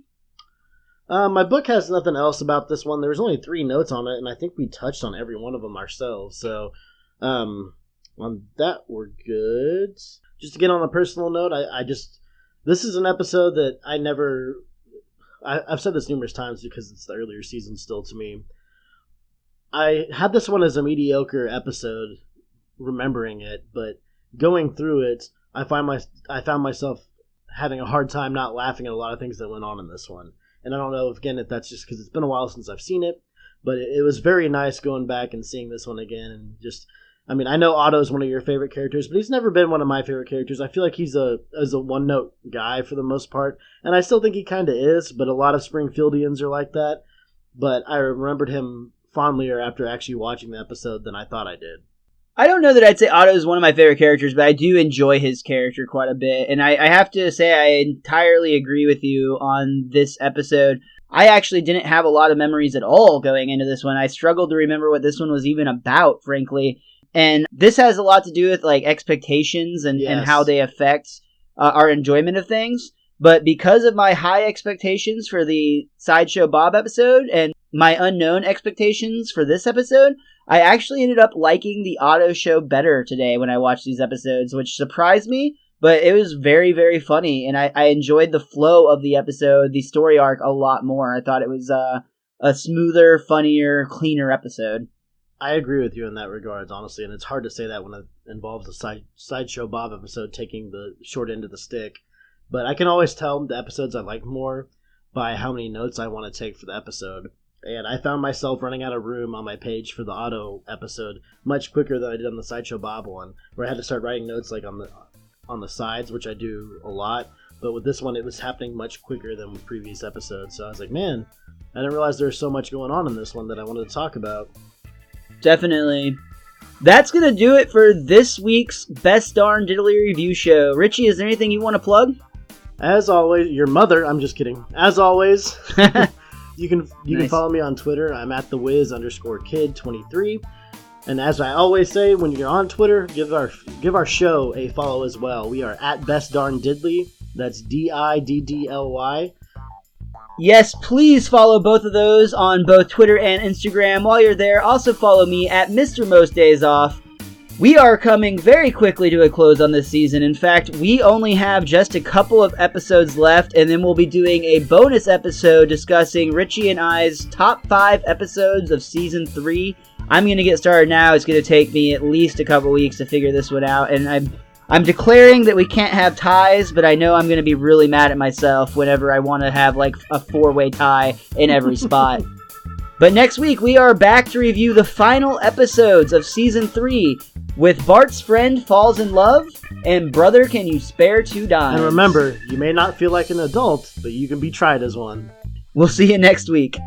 My book has nothing else about this one. There was only 3 notes on it, and I think we touched on every one of them ourselves. So, on that, we're good. Just to get on a personal note, this is an episode that I've said this numerous times because it's the earlier season still to me. I had this one as a mediocre episode, remembering it, but going through it, I found myself having a hard time not laughing at a lot of things that went on in this one. And I don't know, if that's just because it's been a while since I've seen it, but it was very nice going back and seeing this one again. And I know Otto's one of your favorite characters, but he's never been one of my favorite characters. I feel like he's a one-note guy for the most part, and I still think he kind of is, but a lot of Springfieldians are like that. But I remembered him fondlier after actually watching the episode than I thought I did. I don't know that I'd say Otto is one of my favorite characters, but I do enjoy his character quite a bit. And I have to say I entirely agree with you on this episode. I actually didn't have a lot of memories at all going into this one. I struggled to remember what this one was even about, frankly. And this has a lot to do with expectations and how they affect our enjoyment of things. But because of my high expectations for the Sideshow Bob episode and my unknown expectations for this episode, I actually ended up liking the Otto Show better today when I watched these episodes, which surprised me, But it was very, very funny, and I enjoyed the flow of the episode, the story arc, a lot more. I thought it was a smoother, funnier, cleaner episode. I agree with you in that regards, honestly, and it's hard to say that when it involves a Sideshow Bob episode taking the short end of the stick. But I can always tell the episodes I like more by how many notes I want to take for the episode. And I found myself running out of room on my page for the Otto episode much quicker than I did on the Sideshow Bob one, where I had to start writing notes like on the sides, which I do a lot. But with this one, it was happening much quicker than with previous episodes. So I was like, man, I didn't realize there was so much going on in this one that I wanted to talk about. Definitely. That's going to do it for this week's Best Darn Diddly Review Show. Richie, is there anything you want to plug? As always, your mother, I'm just kidding. As always, you can follow me on Twitter. I'm at thewiz_kid23. And as I always say, when you're on Twitter, give our show a follow as well. We are at Best Darn Diddly. That's DIDDLY. Yes, please follow both of those on both Twitter and Instagram. While you're there, also follow me at Mr. Most Days Off. We are coming very quickly to a close on this season. In fact, we only have just a couple of episodes left, and then we'll be doing a bonus episode discussing Richie and I's top 5 episodes of Season 3. I'm going to get started now. It's going to take me at least a couple weeks to figure this one out, and I'm declaring that we can't have ties, but I know I'm going to be really mad at myself whenever I want to have like a 4-way tie in every spot. But next week, we are back to review the final episodes of Season 3 with Bart's Friend Falls in Love and Brother Can You Spare 2 Dimes. And remember, you may not feel like an adult, but you can be tried as one. We'll see you next week.